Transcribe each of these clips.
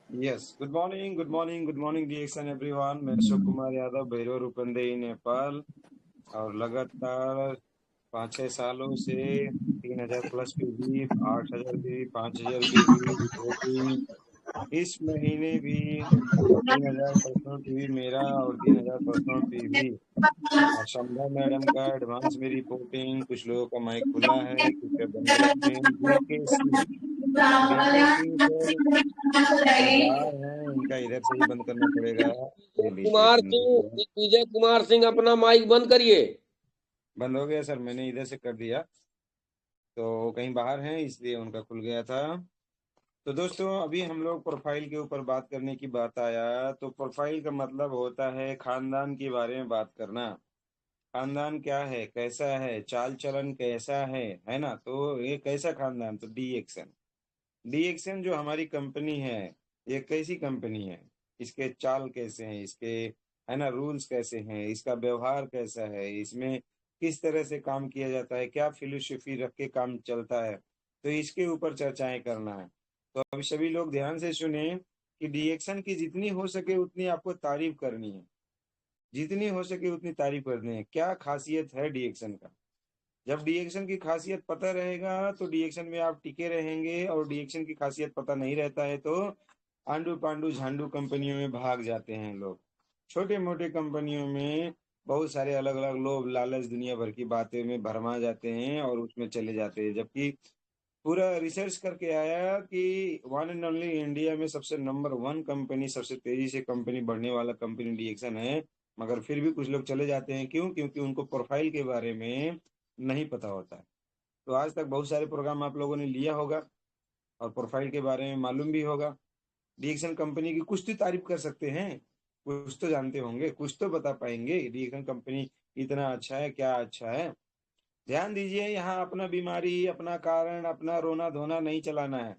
Yes, good morning, good morning DXN everyone. मैं अशोक कुमार यादव, भैरव रूपंदेही, नेपाल। और लगातार 5-6 सालों से 3,000 plus PV, 8,000 PV, 5,000 PV reporting. इस महीने भी 3,000 पर्सनल पीवी मेरा और 3,000 पर्सनल पीवी। और संध्या मैडम का एडवांस में रिपोर्टिंग। कुछ लोगों का माइक खुला है, कुछ का बंद रखें। बीकेसी सर बाहर हैं, इनका इधर से ही बंद करना पड़ेगा। ये लीजिए कुमार बंद हो सिंह, गया। विजय कुमार सिंह, अपना माइक बंद करिए। बंद हो गया सर, मैंने इधर से कर दिया। तो कहीं बाहर हैं इसलिए उनका खुल गया था। तो दोस्तों, अभी हम लोग प्रोफाइल के ऊपर बात करने की बात आया। तो प्रोफाइल का मतलब होता है खानदान के बारे में बात करना। खानदान क्या है, कैसा है, चाल चलन कैसा है ना। तो ये कैसा खानदान, तो डी एक्शन। डी एक्शन जो हमारी कंपनी है, ये कैसी कंपनी है, इसके चाल कैसे हैं, इसके है ना रूल्स कैसे हैं, इसका व्यवहार कैसा है, इसमें किस तरह से काम किया जाता है, क्या फिलोसफी रख के काम चलता है। तो इसके ऊपर चर्चाएं करना है। तो अभी सभी लोग ध्यान से सुने कि डी एक्शन की जितनी हो सके उतनी आपको तारीफ करनी है। जितनी हो सके उतनी तारीफ करनी है। क्या खासियत है डी एक्शन का। जब डीएक्शन की खासियत पता रहेगा तो डीएक्शन में आप टिके रहेंगे, और डीएक्शन की खासियत पता नहीं रहता है तो आंडू पांडू झांडू कंपनियों में भाग जाते हैं लोग। छोटे मोटे कंपनियों में बहुत सारे अलग अलग लोभ लालच दुनिया भर की बातें में भरमा जाते हैं और उसमें चले जाते हैं। जबकि पूरा रिसर्च करके आया कि वन एंड ओनली इंडिया में सबसे नंबर वन कंपनी, सबसे तेजी से कंपनी बढ़ने वाला कंपनी डीएक्शन है। मगर फिर भी कुछ लोग चले जाते हैं, क्यों? क्योंकि उनको प्रोफाइल के बारे में नहीं पता होता है। तो आज तक बहुत सारे प्रोग्राम आप लोगों ने लिया होगा और प्रोफाइल के बारे में मालूम भी होगा। डीएक्शन कंपनी की कुछ तो तारीफ कर सकते हैं, कुछ तो जानते होंगे, कुछ तो बता पाएंगे डीएक्शन कंपनी इतना अच्छा है, क्या अच्छा है। ध्यान दीजिए, यहाँ अपना बीमारी, अपना कारण, अपना रोना धोना नहीं चलाना है।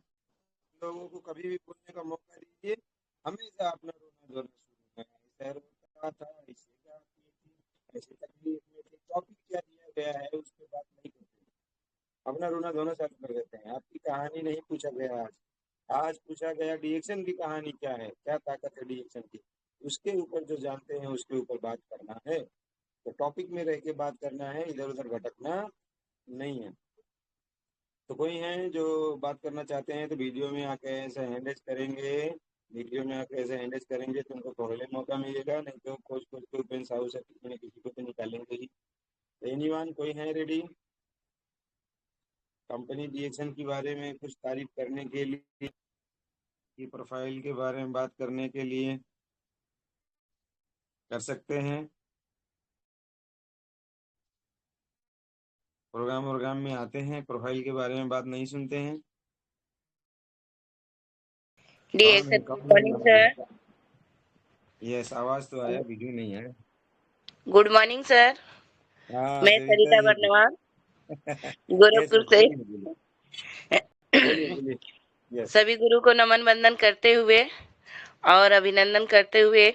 लोगों को कभी भी बोलने का मौका दीजिए, हमेशा अपना रोना धोना सुनना है। ऐसा रोता था, ऐसे क्या की थी, ऐसे तकलीफ में थे, टॉपिक क्या दिया गया है उस पर बात नहीं करते, अपना रोना धोना चालू कर देते हैं। आपकी कहानी नहीं पूछा गया आज। आज पूछा गया डीएक्शन की कहानी क्या है, क्या ताकत है डीएक्शन की। उसके ऊपर जो जानते हैं उसके ऊपर बात करना है। तो टॉपिक में रह के बात करना है, इधर उधर भटकना नहीं है। तो कोई हैं जो बात करना चाहते हैं तो वीडियो में आके ऐसे हैंडल्स करेंगे। वीडियो में आके ऐसे हैंडल्स करेंगे तो उनको पहले मौका मिलेगा, नहीं तो खोज खोज के ओपन साहू से किसी न किसी को तो निकालेंगे ही। एनीवन, कोई है रेडी कंपनी डीएक्शन के बारे में कुछ तारीफ करने के लिए, की प्रोफाइल के बारे में बात करने के लिए? कर सकते हैं। प्रोग्राम में आते हैं, प्रोफाइल के बारे में बात नहीं सुनते हैं। कौन है, डीएक्शन गुड कौन मॉर्निंग सर। है? यस, आवाज तो आया, वीडियो नहीं है। Good morning sir. हाँ मैं सरिता सरिता जी। वर्णवाल यस गोरखपुर यस, से। बोलिए बोलिए। बोलिए बोलिए। यस। सभी गुरु को नमन वंदन करते हुए और अभिनंदन करते हुए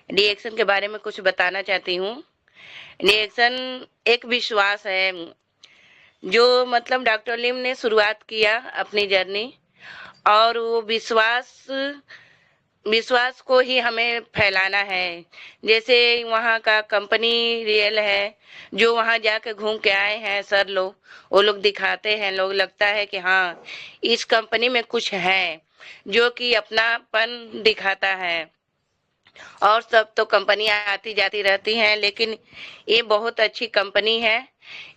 डीएक्शन के बारे में कुछ बताना चाहती हूँ। डीएक्शन एक विश्वास है जो मतलब डॉक्टर लिम ने शुरुआत किया अपनी जर्नी, और वो विश्वास विश्वास को ही हमें फैलाना है। जैसे वहाँ का कंपनी रियल है, जो वहाँ जाके घूम के आए हैं सर लोग, वो लोग दिखाते हैं, लोग लगता है कि हाँ इस कंपनी में कुछ है, जो कि अपनापन दिखाता है। और सब तो कंपनियां आती जाती रहती हैं, लेकिन ये बहुत अच्छी कंपनी है।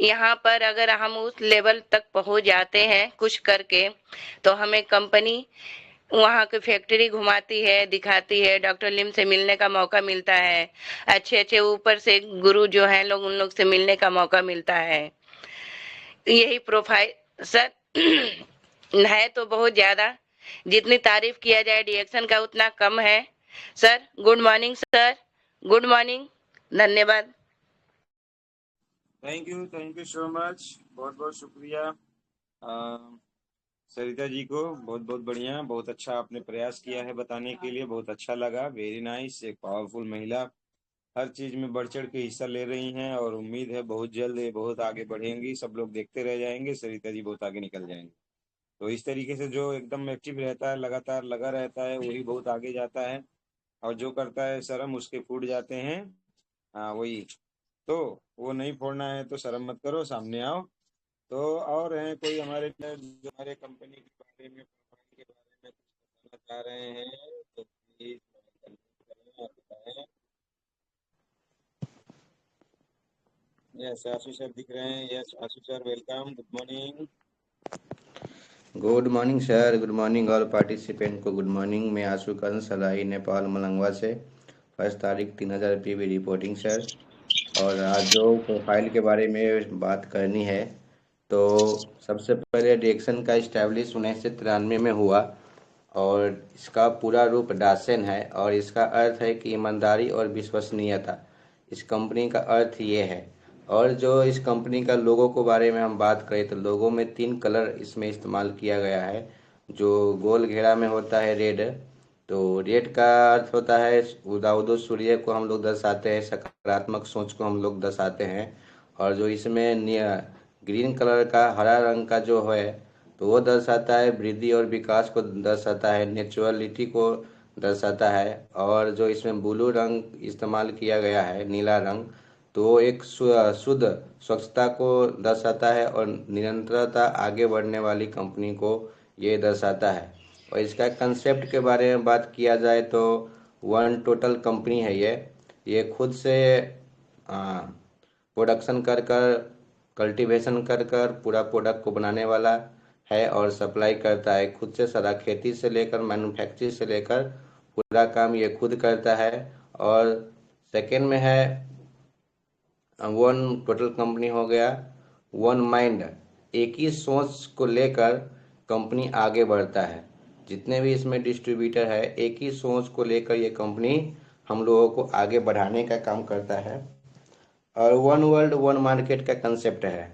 यहाँ पर अगर हम उस लेवल तक पहुँच जाते हैं कुछ करके, तो हमें कंपनी वहाँ की फैक्ट्री घुमाती है, दिखाती है, डॉक्टर लिम से मिलने का मौका मिलता है, अच्छे अच्छे ऊपर से गुरु जो हैं लोग, उन लोग से मिलने का मौका मिलता है। यही प्रोफाइल सर है तो बहुत ज्यादा, जितनी तारीफ किया जाए डीएक्शन का उतना कम है। Sir good morning sir, good morning, धन्यवाद। Thank you so much. बहुत बहुत शुक्रिया सरिता जी को। बहुत बहुत बढ़िया, बहुत अच्छा आपने प्रयास किया है बताने के लिए, बहुत अच्छा लगा। Very nice. एक पावरफुल महिला हर चीज में बढ़ चढ़ के हिस्सा ले रही हैं, और उम्मीद है बहुत जल्द ये बहुत आगे बढ़ेंगी, सब लोग देखते रह जाएंगे, सरिता जी बहुत आगे निकल जाएंगे। तो इस तरीके से जो एकदम एक्टिव रहता है, लगातार लगा रहता है, वही बहुत आगे जाता है। और जो करता है शर्म, उसके फूट जाते हैं। हाँ वही। तो वो नहीं फोड़ना है तो शर्म मत करो, सामने आओ। तो और हैं कोई हमारे जो हमारे कंपनी के बारे में, प्रोफाइल के बारे में कुछ बताना चाह रहे हैं तो प्लीज करें और बताएं। यस आशु सर दिख रहे हैं। Yes Ashu sir welcome, good morning. Good morning sir, good morning all participant को गुड मॉर्निंग। मैं आशुकरण सलाही नेपाल मलंगवा से 1 तारीख 3000 पीवी रिपोर्टिंग सर। और आज जो प्रोफाइल के बारे में बात करनी है, तो सबसे पहले रिएक्शन का इस्टेब्लिश 1993 में हुआ और इसका पूरा रूप दासेन है और इसका अर्थ है कि ईमानदारी और विश्वसनीयता। इस कंपनी का अर्थ ये है। और जो इस कंपनी का लोगो के बारे में हम बात करें तो लोगो में 3 कलर इसमें इस्तेमाल किया गया है। जो गोल घेरा में होता है रेड, तो रेड का अर्थ होता है उदय सूर्य को हम लोग दर्शाते हैं, सकारात्मक सोच को हम लोग दर्शाते हैं। और जो इसमें ग्रीन कलर का हरा रंग का जो है तो वो दर्शाता है वृद्धि और विकास को दर्शाता है, नेचुरलिटी को दर्शाता है। और जो इसमें ब्लू रंग इस्तेमाल किया गया है, नीला रंग, तो वो एक शुद्ध स्वच्छता को दर्शाता है और निरंतरता, आगे बढ़ने वाली कंपनी को ये दर्शाता है। और इसका कंसेप्ट के बारे में बात किया जाए तो वन टोटल कंपनी है ये खुद से प्रोडक्शन कर कर, कल्टीवेशन कर कर पूरा प्रोडक्ट को बनाने वाला है और सप्लाई करता है खुद से। सारा खेती से लेकर मैन्युफैक्चरिंग से लेकर पूरा काम ये खुद करता है। और सेकेंड में है वन टोटल कंपनी हो गया वन माइंड, एक ही सोच को लेकर कंपनी आगे बढ़ता है। जितने भी इसमें डिस्ट्रीब्यूटर है, एक ही सोच को लेकर ये कंपनी हम लोगों को आगे बढ़ाने का काम करता है। और वन वर्ल्ड वन मार्केट का कंसेप्ट है।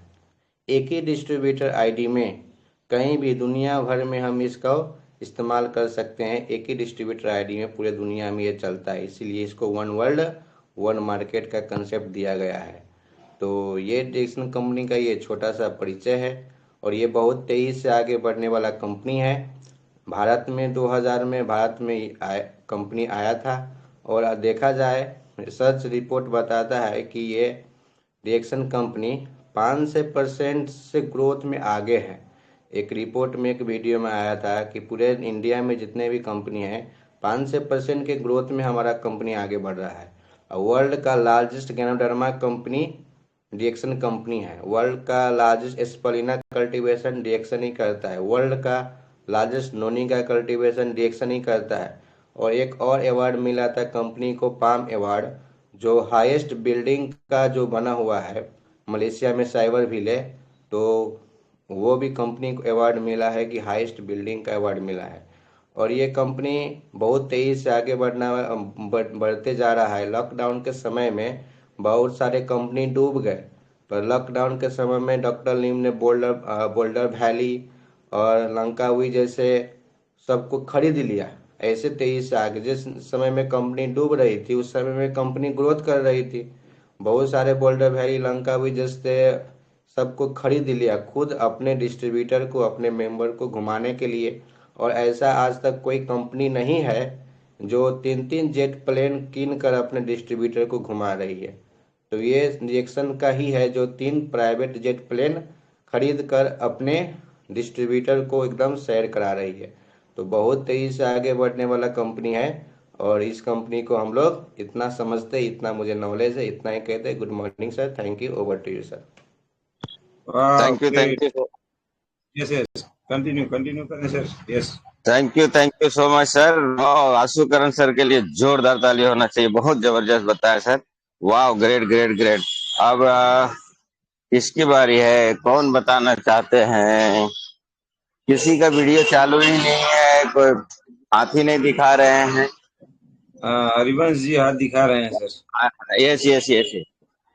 एक ही डिस्ट्रीब्यूटर आईडी में कहीं भी दुनिया भर में हम इसका इस्तेमाल कर सकते हैं। एक ही डिस्ट्रीब्यूटर आईडी में पूरे दुनिया में ये चलता है, इसीलिए इसको वन वर्ल्ड वन मार्केट का कंसेप्ट दिया गया है। तो ये डिक्सन कंपनी का ये छोटा सा परिचय है और ये बहुत तेजी से आगे बढ़ने वाला कंपनी है। भारत में 2000 में भारत में कंपनी आया था। और देखा जाए रिसर्च रिपोर्ट बताता है कि ये रिएक्शन कंपनी 5% से ग्रोथ में आगे है। एक रिपोर्ट में, एक वीडियो में आया था कि पूरे इंडिया में जितने भी कंपनी हैं 5% के ग्रोथ में हमारा कंपनी आगे बढ़ रहा है। और वर्ल्ड का largest ganoderma company reaction company है। वर्ल्ड का लार्जेस्ट स्पलिना कल्टीवेशन रिएक्शन ही करता है। वर्ल्ड का लार्जेस्ट नोनी का कल्टीवेशन रिएक्शन ही करता है। और एक और अवार्ड मिला था कंपनी को, पाम अवार्ड, जो हाईएस्ट बिल्डिंग का जो बना हुआ है मलेशिया में साइबर विले, तो वो भी कंपनी को अवार्ड मिला है कि हाईएस्ट बिल्डिंग का अवार्ड मिला है। और ये कंपनी बहुत तेजी से आगे बढ़ते जा रहा है। लॉकडाउन के समय में बहुत सारे कंपनी डूब गए, पर लॉकडाउन के समय में डॉक्टर लीम ने बोल्डर वैली और लंकावी जैसे सबको खरीद लिया। ऐसे तेजी से आगे, जिस समय में कंपनी डूब रही थी उस समय में कंपनी ग्रोथ कर रही थी। बहुत सारे बोल्डर वैली, लंकावी जैसे सबको खरीद लिया खुद अपने डिस्ट्रीब्यूटर को, अपने मेंबर को घुमाने के लिए। और ऐसा आज तक कोई कंपनी नहीं है जो 3-3 जेट प्लेन कीन कर अपने डिस्ट्रीब्यूटर को घुमा रही है। तो ये रिएक्शन का ही है जो 3 प्राइवेट जेट प्लेन खरीद कर अपने डिस्ट्रीब्यूटर को एकदम शेयर करा रही है। तो बहुत तेजी से आगे बढ़ने वाला कंपनी है। और इस कंपनी को हम लोग इतना समझते, इतना मुझे नॉलेज है, इतना ही कहते। Good morning sir, thank you, over to you sir. Thank you yes yes, continue करें sir. Yes thank you so much sir. Ashukaran sir के लिए जोरदार ताली होना चाहिए, बहुत जबरदस्त बताया सर। वाह, ग्रेट ग्रेट ग्रेट। अब किसकी बारी है, कौन बताना चाहते हैं? किसी का वीडियो चालू ही नहीं है, कोई हाथ ही नहीं दिखा रहे हैं। हरिवंश जी हाथ दिखा रहे हैं sir. Yes yes yes,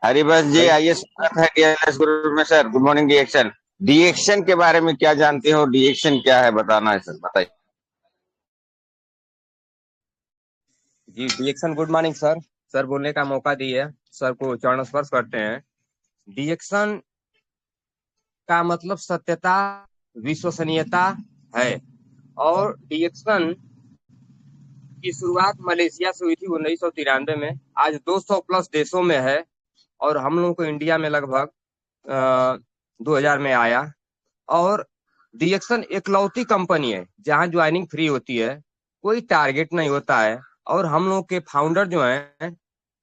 Harivansh ji आइए, स्वागत है डीएनएस ग्रुप में sir. Good morning. Reaction reaction के बारे में क्या जानते हो, रिएक्शन क्या है बताना है सर, बताइए जी। डिएक्शन गुड मॉर्निंग सर। सर बोलने का मौका दिए, सर को चरण स्पर्श करते हैं। डिएक्शन का मतलब सत्यता विश्वसनीयता है। और डीएक्सन की शुरुआत मलेशिया से हुई थी 1993 में। आज 200 प्लस देशों में है और हम लोगों को इंडिया में लगभग 2000 में आया। और डीएक्सन एकलौती कंपनी है जहां ज्वाइनिंग फ्री होती है, कोई टारगेट नहीं होता है। और हम लोग के फाउंडर जो हैं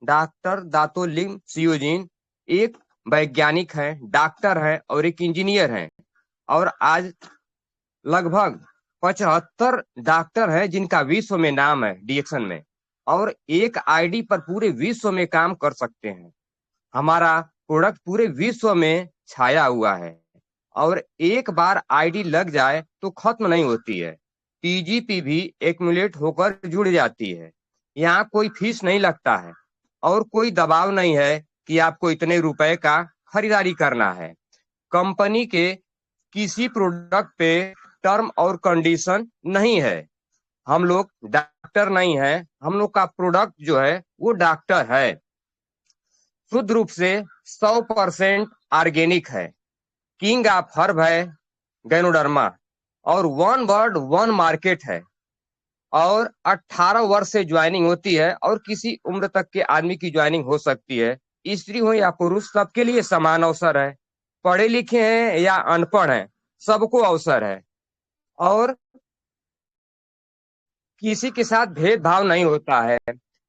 डॉक्टर दातो लिम सियोजिन, एक वैज्ञानिक हैं, डॉक्टर हैं और एक इंजीनियर हैं। और आज लगभग 75 डॉक्टर हैं जिनका विश्व में नाम है डीएक्सन में, और एक आईडी पर पूरे विश्व में काम कर सकते हैं। हमारा प्रोडक्ट पूरे विश्व में छाया हुआ है और एक बार आईडी लग जाए तो खत्म नहीं होती है। पीजीपी भी एक्यूमुलेट होकर जुड़ जाती है। यहाँ कोई फीस नहीं लगता है और कोई दबाव नहीं है कि आपको इतने रुपए का खरीदारी करना है। कंपनी के किसी प्रोडक्ट पे टर्म और कंडीशन नहीं है। हम लोग डॉक्टर नहीं है, हम लोग का प्रोडक्ट जो है वो डॉक्टर है। शुद्ध रूप से 100% ऑर्गेनिक है। किंग ऑफ हर्ब है गैनोडर्मा और वन वर्ड वन मार्केट है। और 18 वर्ष से ज्वाइनिंग होती है और किसी उम्र तक के आदमी की ज्वाइनिंग हो सकती है। स्त्री हो या पुरुष, सबके लिए समान अवसर है। पढ़े लिखे हैं या अनपढ़ हैं, सबको अवसर है। और किसी के साथ भेदभाव नहीं होता है।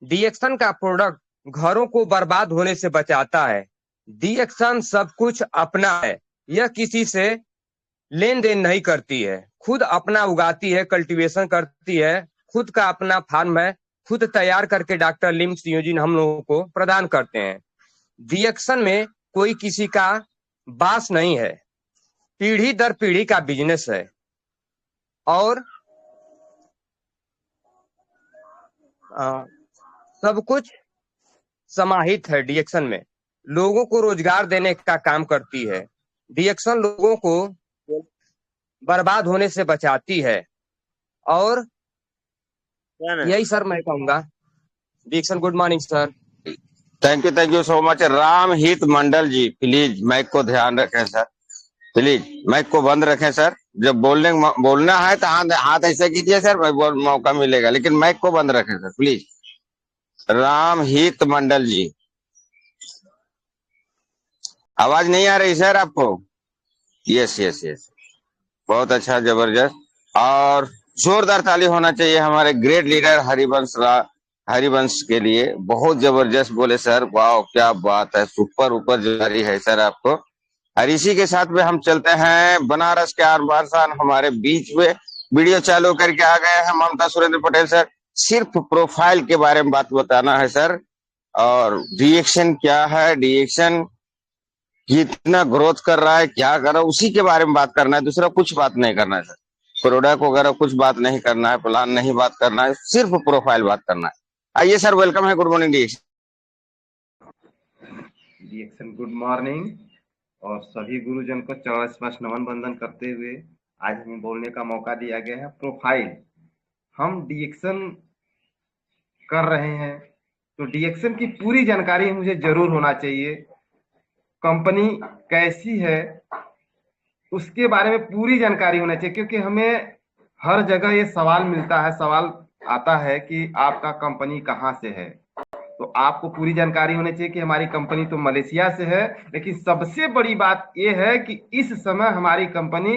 डीएक्सन का प्रोडक्ट घरों को बर्बाद होने से बचाता है। डीएक्सन सब कुछ अपना है, यह किसी से लेन देन नहीं करती है। खुद अपना उगाती है, कल्टीवेशन करती है, खुद का अपना फार्म है, खुद तैयार करके डॉक्टर लिम सियोजिन हम लोगों को प्रदान करते हैं। डीएक्सन में कोई किसी का बास नहीं है, पीढ़ी दर पीढ़ी का बिजनेस है। और सब कुछ समाहित है डीएक्सन में। लोगों को रोजगार देने का काम करती है। डीएक्सन लोगों को बर्बाद होने से बचाती है। और यही सर मैं कहूंगा। DXN, good morning sir. Thank you so much. Ram Hit Mandal ji, please mic को ध्यान रखें सर, प्लीज माइक को बंद रखें सर। जब बोलना है तो हाथ हाथ ऐसे कीजिए सर, मौका मिलेगा, लेकिन माइक को बंद रखें सर प्लीज। राम हित मंडल जी, आवाज नहीं आ रही सर आपको? यस यस यस, बहुत अच्छा, जबरदस्त। और जोरदार ताली होना चाहिए हमारे ग्रेट लीडर हरिवंश के लिए। बहुत जबरदस्त बोले सर, वाह क्या बात है, सुपर ऊपर जारी है सर आपको। और इसी के साथ में हम चलते हैं बनारस के आरबान शान हमारे बीच में वीडियो चालू करके आ गए हैं ममता सुरेंद्र पटेल सर। सिर्फ प्रोफाइल के बारे में बात बताना है सर, और डीएक्सन क्या है, डीएक्सन कितना ग्रोथ कर रहा है, क्या कर रहा है, उसी के बारे में बात करना है। दूसरा कुछ बात नहीं करना है सर, प्रोडक्ट वगैरह कुछ बात नहीं करना है, प्लान नहीं बात करना है, सिर्फ प्रोफाइल बात करना है। आइए सर, वेलकम है, गुड मॉर्निंग डीएक्सन गुड मॉर्निंग। और सभी गुरुजन को चरण स्पर्श नमन बंदन करते हुए आज हमें बोलने का मौका दिया गया है। प्रोफाइल हम डीएक्सन कर रहे हैं तो डीएक्सन की पूरी जानकारी मुझे जरूर होना चाहिए। कंपनी कैसी है उसके बारे में पूरी जानकारी होना चाहिए, क्योंकि हमें हर जगह ये सवाल मिलता है, सवाल आता है कि आपका कंपनी कहाँ से है। तो आपको पूरी जानकारी होनी चाहिए कि हमारी कंपनी तो मलेशिया से है, लेकिन सबसे बड़ी बात यह है कि इस समय हमारी कंपनी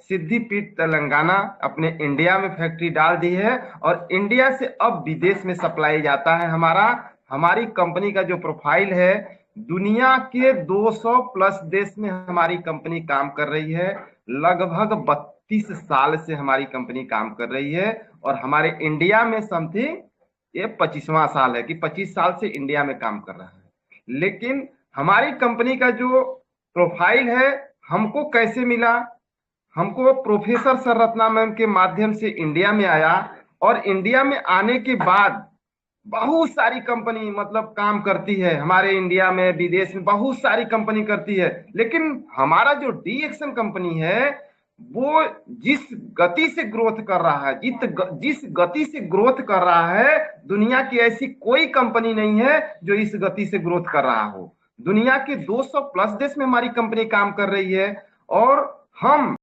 सिद्धिपीठ तेलंगाना अपने इंडिया में फैक्ट्री डाल दी है और इंडिया से अब विदेश में सप्लाई जाता है। हमारी कंपनी का जो प्रोफाइल है, दुनिया के 200 प्लस देश में हमारी कंपनी काम कर रही है। लगभग 32 साल से हमारी कंपनी काम कर रही है और हमारे इंडिया में समथिंग ये 25वां साल है कि 25 साल से इंडिया में काम कर रहा है। लेकिन हमारी कंपनी का जो प्रोफाइल है हमको कैसे मिला? हमको प्रोफेसर सर रत्ना मैम के माध्यम से इंडिया में आया और इंडिया में आने के बाद बहुत सारी कंपनी मतलब काम करती है हमारे इंडिया में, विदेश में बहुत सारी कंपनी करती है। लेकिन हमारा जो डीएक्सन कंपनी है वो जिस गति से ग्रोथ कर रहा है, जिस गति से ग्रोथ कर रहा है, दुनिया की ऐसी कोई कंपनी नहीं है जो इस गति से ग्रोथ कर रहा हो। दुनिया के 200 प्लस देश में हमारी कंपनी काम कर रही है और हम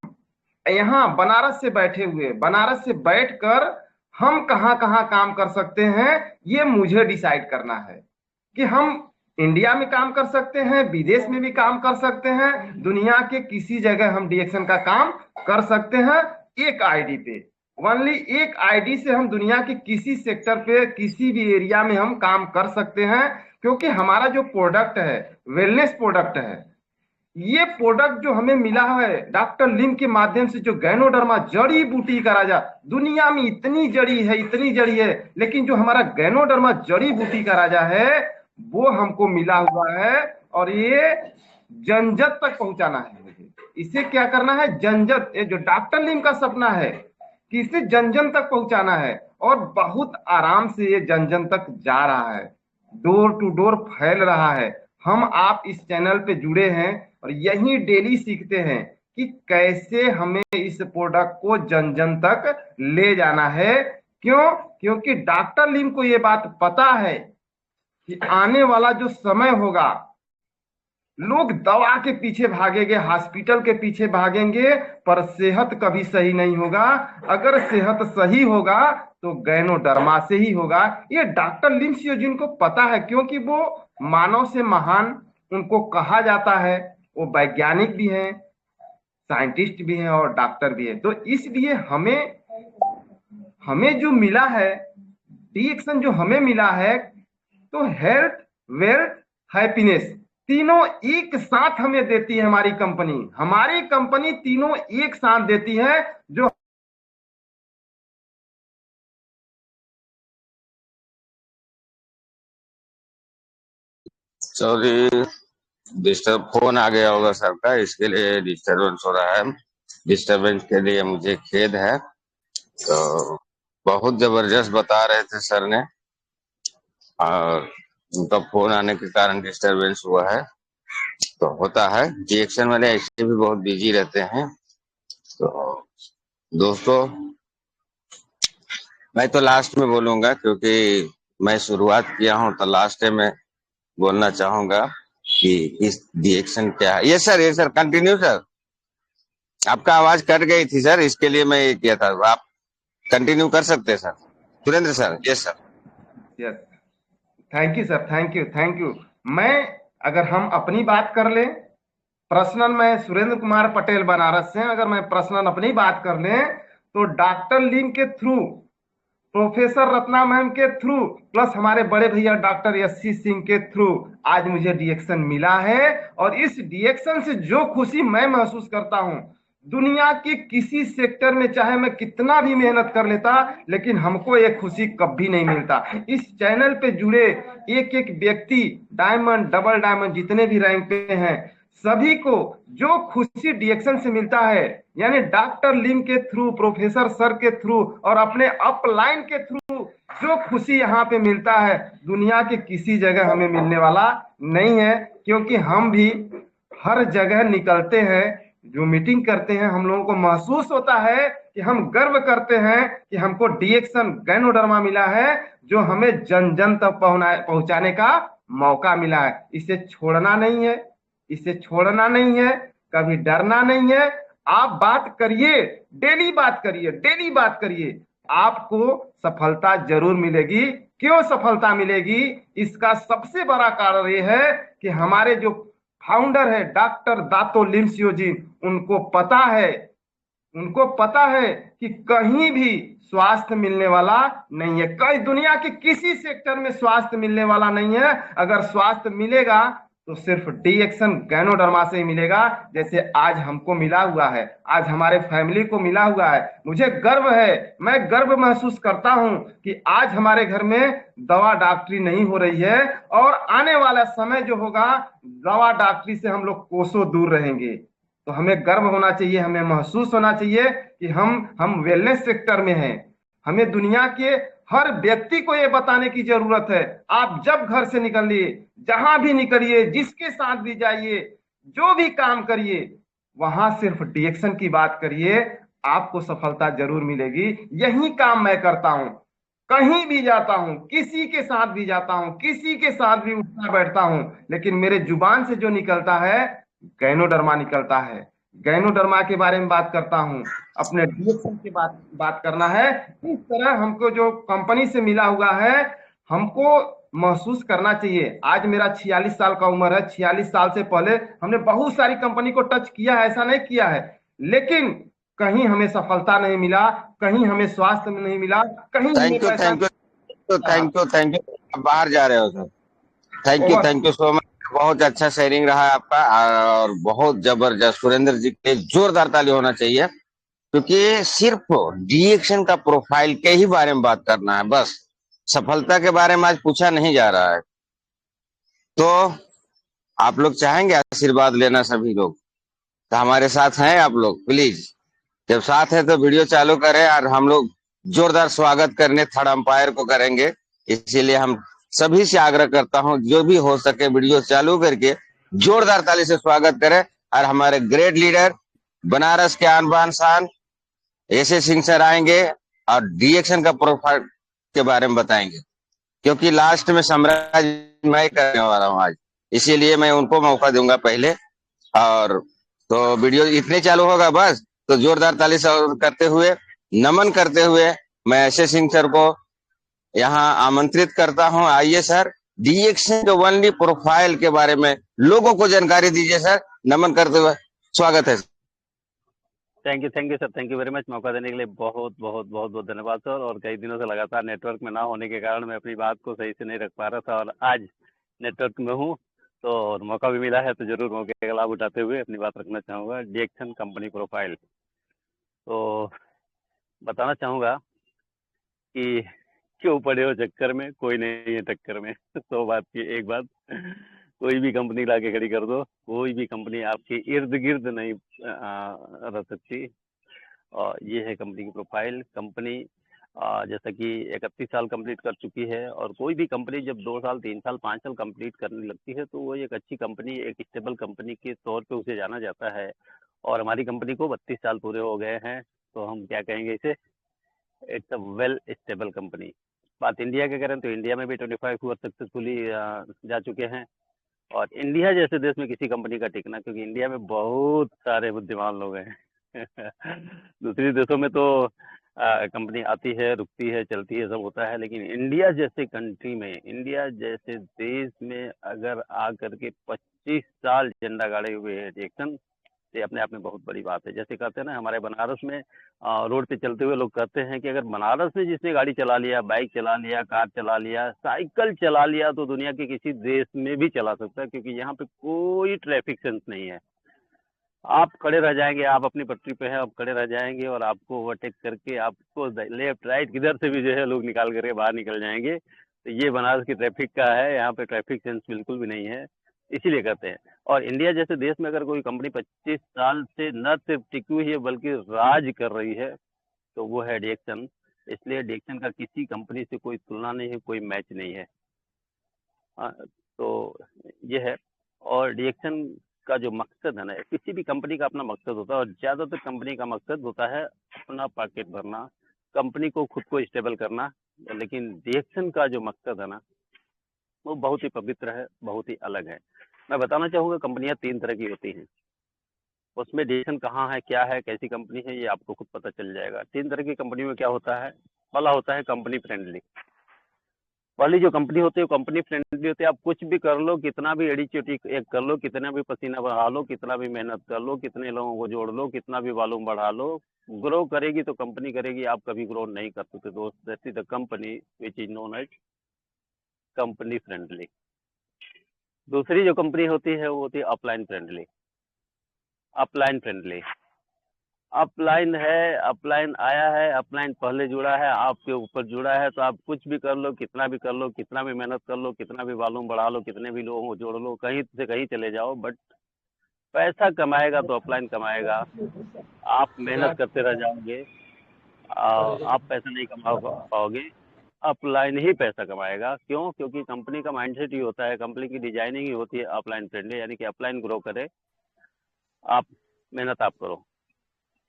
यहाँ बनारस से बैठे हुए, बनारस से बैठकर हम कहाँ कहाँ काम कर सकते हैं, ये मुझे डिसाइड करना है कि हम इंडिया में काम कर सकते हैं, विदेश में भी काम कर सकते हैं, दुनिया के किसी जगह हम डीएक्शन का काम कर सकते हैं। एक आईडी पे, ओनली एक आईडी से हम दुनिया के किसी सेक्टर पे, किसी भी एरिया में हम काम कर सकते हैं, क्योंकि हमारा जो प्रोडक्ट है वेलनेस प्रोडक्ट है। ये प्रोडक्ट जो हमें मिला है डॉक्टर लिम के माध्यम से, जो गैनोडर्मा जड़ी बूटी का राजा, दुनिया में इतनी जड़ी है, इतनी जड़ी है, लेकिन जो हमारा गैनोडर्मा जड़ी बूटी का राजा है वो हमको मिला हुआ है, और ये जनजत तक पहुंचाना है मुझे। इसे क्या करना है, जनजत, ये जो डॉक्टर लिम का सपना है कि इसे जन जन तक पहुंचाना है, और बहुत आराम से ये जन जन तक जा रहा है, डोर टू डोर फैल रहा है। हम आप इस चैनल पे जुड़े हैं और यही डेली सीखते हैं कि कैसे हमें इस प्रोडक्ट को जन जन तक ले जाना है। क्यों? क्योंकि डॉक्टर लिम को ये बात पता है कि आने वाला जो समय होगा, लोग दवा के पीछे भागेंगे, हॉस्पिटल के पीछे भागेंगे, पर सेहत कभी सही नहीं होगा। अगर सेहत सही होगा तो गैनोडर्मा से ही होगा। ये डॉक्टर लिम सियोजिन को पता है, क्योंकि वो मानव से महान उनको कहा जाता है। वो वैज्ञानिक भी हैं, साइंटिस्ट भी हैं और डॉक्टर भी है। तो इसलिए हमें जो मिला है डीएक्शन, जो हमें मिला है, तो हेल्थ, वेल्थ, हैप्पीनेस तीनों एक साथ हमें देती है हमारी कंपनी तीनों एक साथ देती है। जो सॉरी, डिस्टर्ब फोन आ गया होगा सर का, इसके लिए डिस्टरबेंस हो रहा है। डिस्टरबेंस के लिए मुझे खेद है। तो बहुत जबरदस्त बता रहे थे सर ने, और उनका फोन आने के कारण डिस्टरबेंस हुआ है। तो होता है, रिएक्शन वाले ऐसे भी बहुत बिजी रहते हैं। तो दोस्तों, मैं तो लास्ट में बोलूंगा, क्योंकि मैं शुरुआत किया हूं, तो लास्ट में बोलना चाहूंगा कि इस रिएक्शन क्या है। ये सर कंटिन्यू सर। आपका आवाज कट गई थी सर, इसके लिए मैं ये किया था। आप कंटिन्यू कर सकते हैं sir. Surendra sir. Yes sir. Yes, thank you sir, thank you. मैं, अगर हम अपनी बात कर लें पर्सनल, मैं सुरेंद्र कुमार पटेल बनारस से, अगर मैं पर्सनल अपनी बात कर लें तो डॉक्टर लिम के थ्रू, प्रोफेसर रत्ना मैम के थ्रू, प्लस हमारे बड़े भैया डॉक्टर यस्सी सिंह के थ्रू आज मुझे डीएक्शन मिला है। और इस डीएक्शन से जो खुशी मैं महसूस करता हूं, दुनिया के किसी सेक्टर में चाहे मैं कितना भी मेहनत कर लेता, लेकिन हमको ये खुशी कभी नहीं मिलता। इस चैनल पे जुड़े एक एक व्यक्ति, डायमंड, डबल डायमंड, जितने भी रैंक पे हैं, सभी को जो खुशी डीएक्शन से मिलता है, यानी डॉक्टर लिम के थ्रू, प्रोफेसर सर के थ्रू और अपने अपलाइन के थ्रू जो खुशी यहाँ पे मिलता है, दुनिया के किसी जगह हमें मिलने वाला नहीं है। क्योंकि हम भी हर जगह निकलते हैं, जो मीटिंग करते हैं, हम लोगों को महसूस होता है कि हम गर्व करते हैं कि हमको डीएक्शन गैनोडर्मा मिला है, जो हमें जन जन तक पहुंचाने का मौका मिला है। इसे छोड़ना नहीं है, इसे छोड़ना नहीं है, कभी डरना नहीं है। आप बात करिए, डेली बात करिए, डेली बात करिए, आपको सफलता जरूर मिलेगी। क्यों सफलता मिलेगी? इसका सबसे बड़ा कारण यह है कि हमारे जो फाउंडर है डॉक्टर दातो लिम सियोजिन, उनको पता है कि कहीं भी स्वास्थ्य मिलने वाला नहीं है, कई दुनिया के किसी सेक्टर में स्वास्थ्य मिलने वाला नहीं है। अगर स्वास्थ्य मिलेगा तो सिर्फ डीएक्शन गैनोडर्मा से ही मिलेगा, जैसे आज हमको मिला हुआ है, आज हमारे फैमिली को मिला हुआ है। मुझे गर्व है, मैं गर्व महसूस करता हूं कि आज हमारे घर में दवा डॉक्टरी नहीं हो रही है, और आने वाला समय जो होगा, दवा डॉक्टरी से हम लोग कोसों दूर रहेंगे। तो हमें गर्व होना चाहिए, हमें महसूस होना चाहिए कि हम वेलनेस सेक्टर में हैं। हमें दुनिया के हर व्यक्ति को यह बताने की जरूरत है, आप जब घर से निकलिए, जहां भी निकलिए, जिसके साथ भी जाइए, जो भी काम करिए, वहां सिर्फ डीएक्शन की बात करिए, आपको सफलता जरूर मिलेगी। यही काम मैं करता हूं, कहीं भी जाता हूं, किसी के साथ भी जाता हूं, किसी के साथ भी उठता बैठता हूं, लेकिन मेरे जुबान से जो निकलता है गैनोडर्मा निकलता है। गैनोडर्मा के बारे में बात करता हूँ, अपने डीएक्सन की बात करना है। इस तरह हमको जो कंपनी से मिला हुआ है, हमको महसूस करना चाहिए। आज मेरा 46 साल का उम्र है। 46 साल से पहले हमने बहुत सारी कंपनी को टच किया है, ऐसा नहीं किया है, लेकिन कहीं हमें सफलता नहीं मिला, कहीं हमें स्वास्थ्य में नहीं मिला, कहीं हमें थैंक यू, पैसा थैंक यू, नहीं थैंक यू, थैंक यू। आप बाहर जा रहे हो सर। मिला। Thank you so much. बहुत अच्छा शेयरिंग रहा है आपका, और बहुत जबरदस्त। सुरेंद्र जी के लिए जोरदार ताली होना चाहिए, क्योंकि सिर्फ डीएक्शन का प्रोफाइल के ही बारे में बात करना है बस। सफलता के बारे में आज पूछा नहीं जा रहा है। तो आप लोग चाहेंगे आशीर्वाद लेना सभी लोग, तो हमारे साथ हैं आप लोग, प्लीज। जब साथ है तो वीडियो चालू करें, और हम लोग जोरदार स्वागत करने थर्ड अंपायर को करेंगे। इसीलिए हम सभी से आग्रह करता हूं, जो भी हो सके वीडियो चालू करके जोरदार ताली से स्वागत करें। और हमारे ग्रेट लीडर, बनारस के आन बान शान ऐसे सिंह सर आएंगे और डीएक्शन का प्रोफाइल के बारे में बताएंगे, क्योंकि लास्ट में साम्राज्य मैं करने वाला हूँ आज, इसीलिए मैं उनको मौका दूंगा पहले। और तो वीडियो इतने चालू होगा बस। तो जोरदार ताली से करते हुए, नमन करते हुए, मैं ऐसे सिंह सर को यहाँ आमंत्रित करता हूँ। आइए सर, डीएक्शन जो ओनली प्रोफाइल के बारे में लोगों को जानकारी दीजिए सर। नमन करते हुए स्वागत है। Thank you sir, thank you very much. मौका देने के लिए बहुत बहुत बहुत बहुत धन्यवाद सर। और कई दिनों से लगातार नेटवर्क में ना होने के कारण मैं अपनी बात को सही से नहीं रख पा रहा था, और आज नेटवर्क में हूँ तो और मौका भी मिला है, तो जरूर मौके का लाभ उठाते हुए अपनी बात रखना चाहूँगा। डीएक्शन कंपनी प्रोफाइल तो बताना चाहूँगा कि क्यों पड़े हो चक्कर में, कोई नहीं है टक्कर में। तो बात की एक बात, कोई भी कंपनी ला के खड़ी कर दो, कोई भी कंपनी आपके इर्द गिर्द नहीं रह सकती। और ये है कंपनी की प्रोफाइल। कंपनी जैसा कि 31 साल कंप्लीट कर चुकी है, और कोई भी कंपनी जब 2 साल 3 साल 5 साल कंप्लीट करने लगती है तो वो एक अच्छी कंपनी, एक स्टेबल कंपनी के तौर पे उसे जाना जाता है। और हमारी कंपनी को 32 साल पूरे हो गए हैं, तो हम क्या कहेंगे इसे, it's a well stable company. बात इंडिया की करें तो इंडिया में भी 25 ईयर सक्सेसफुली जा चुके हैं। और इंडिया जैसे देश में किसी कंपनी का टिकना, क्योंकि इंडिया में बहुत सारे बुद्धिमान लोग हैं। दूसरे देशों में तो कंपनी आती है, रुकती है, चलती है, सब होता है, लेकिन इंडिया जैसे कंट्री में, इंडिया जैसे देश में अगर आ करके 25 साल झंडा गाड़े हुए है डीएक्शन, ये अपने आप में बहुत बड़ी बात है। जैसे कहते हैं ना, हमारे बनारस में रोड पे चलते हुए लोग कहते हैं कि अगर बनारस में जिसने गाड़ी चला लिया, बाइक चला लिया, कार चला लिया, साइकिल चला लिया, तो दुनिया के किसी देश में भी चला सकता है, क्योंकि यहाँ पे कोई ट्रैफिक सेंस नहीं है। आप खड़े रह जाएंगे, आप अपनी पटरी पे हैं, आप खड़े रह जाएंगे और आपको ओवरटेक करके आपको लेफ्ट राइट किधर से भी जो है लोग निकाल करके बाहर निकल जाएंगे। तो ये बनारस की ट्रैफिक का है, यहाँ पे ट्रैफिक सेंस बिल्कुल भी नहीं है, इसीलिए कहते हैं। और इंडिया जैसे देश में अगर कोई कंपनी 25 साल से न सिर्फ टिकी हुई है बल्कि राज कर रही है, तो वो है डीएक्शन। इसलिए डीएक्शन का किसी कंपनी से कोई तुलना नहीं है, कोई मैच नहीं है। तो ये है। और डीएक्शन का जो मकसद है ना, किसी भी कंपनी का अपना मकसद होता है, और ज़्यादातर कंपनी का मकसद होता है अपना पॉकेट भरना, कंपनी को खुद को स्टेबल करना। लेकिन डीएक्शन का जो मकसद है ना, वो बहुत ही पवित्र है, बहुत ही अलग है। मैं बताना चाहूँगा, कंपनियाँ 3 तरह की होती हैं। उसमें डीएक्शन कहाँ है, क्या है, कैसी कंपनी है, ये आपको खुद पता चल जाएगा। 3 तरह की कंपनी में क्या होता है। पहला होता है कंपनी फ्रेंडली। वाली जो कंपनी होती है वो कंपनी फ्रेंडली होती है। आप कुछ भी कर लो, कितना भी एड़ी चोटी एक कर लो, कितना भी पसीना बहा लो, कितना भी मेहनत कर लो, कितने लोगों को जोड़ लो, कितना भी वॉल्यूम बढ़ा लो, ग्रो करेगी तो कंपनी करेगी, आप कभी ग्रो नहीं कर सकते दोस्त। That is the company which is known as company friendly. दूसरी जो कंपनी होती है वो होती है upline friendly. Upline friendly, upline है, अपलाइन आया है, अपलाइन पहले जुड़ा है, आपके ऊपर जुड़ा है, तो आप कुछ भी कर लो, कितना भी कर लो, कितना भी मेहनत कर लो, कितना भी वॉल्यूम बढ़ा लो, कितने भी लोगों को जोड़ लो, कहीं से कहीं चले जाओ, बट पैसा कमाएगा तो अपलाइन कमाएगा। आप मेहनत करते रह जाओगे, आप पैसा नहीं कमा पाओगे, अपलाइन ही पैसा कमाएगा। क्यों? क्योंकि कंपनी का माइंडसेट ही होता है, कंपनी की डिजाइनिंग ही होती है अपलाइन फ्रेंडली, यानी कि अपलाइन ग्रो करे, आप मेहनत आप करो।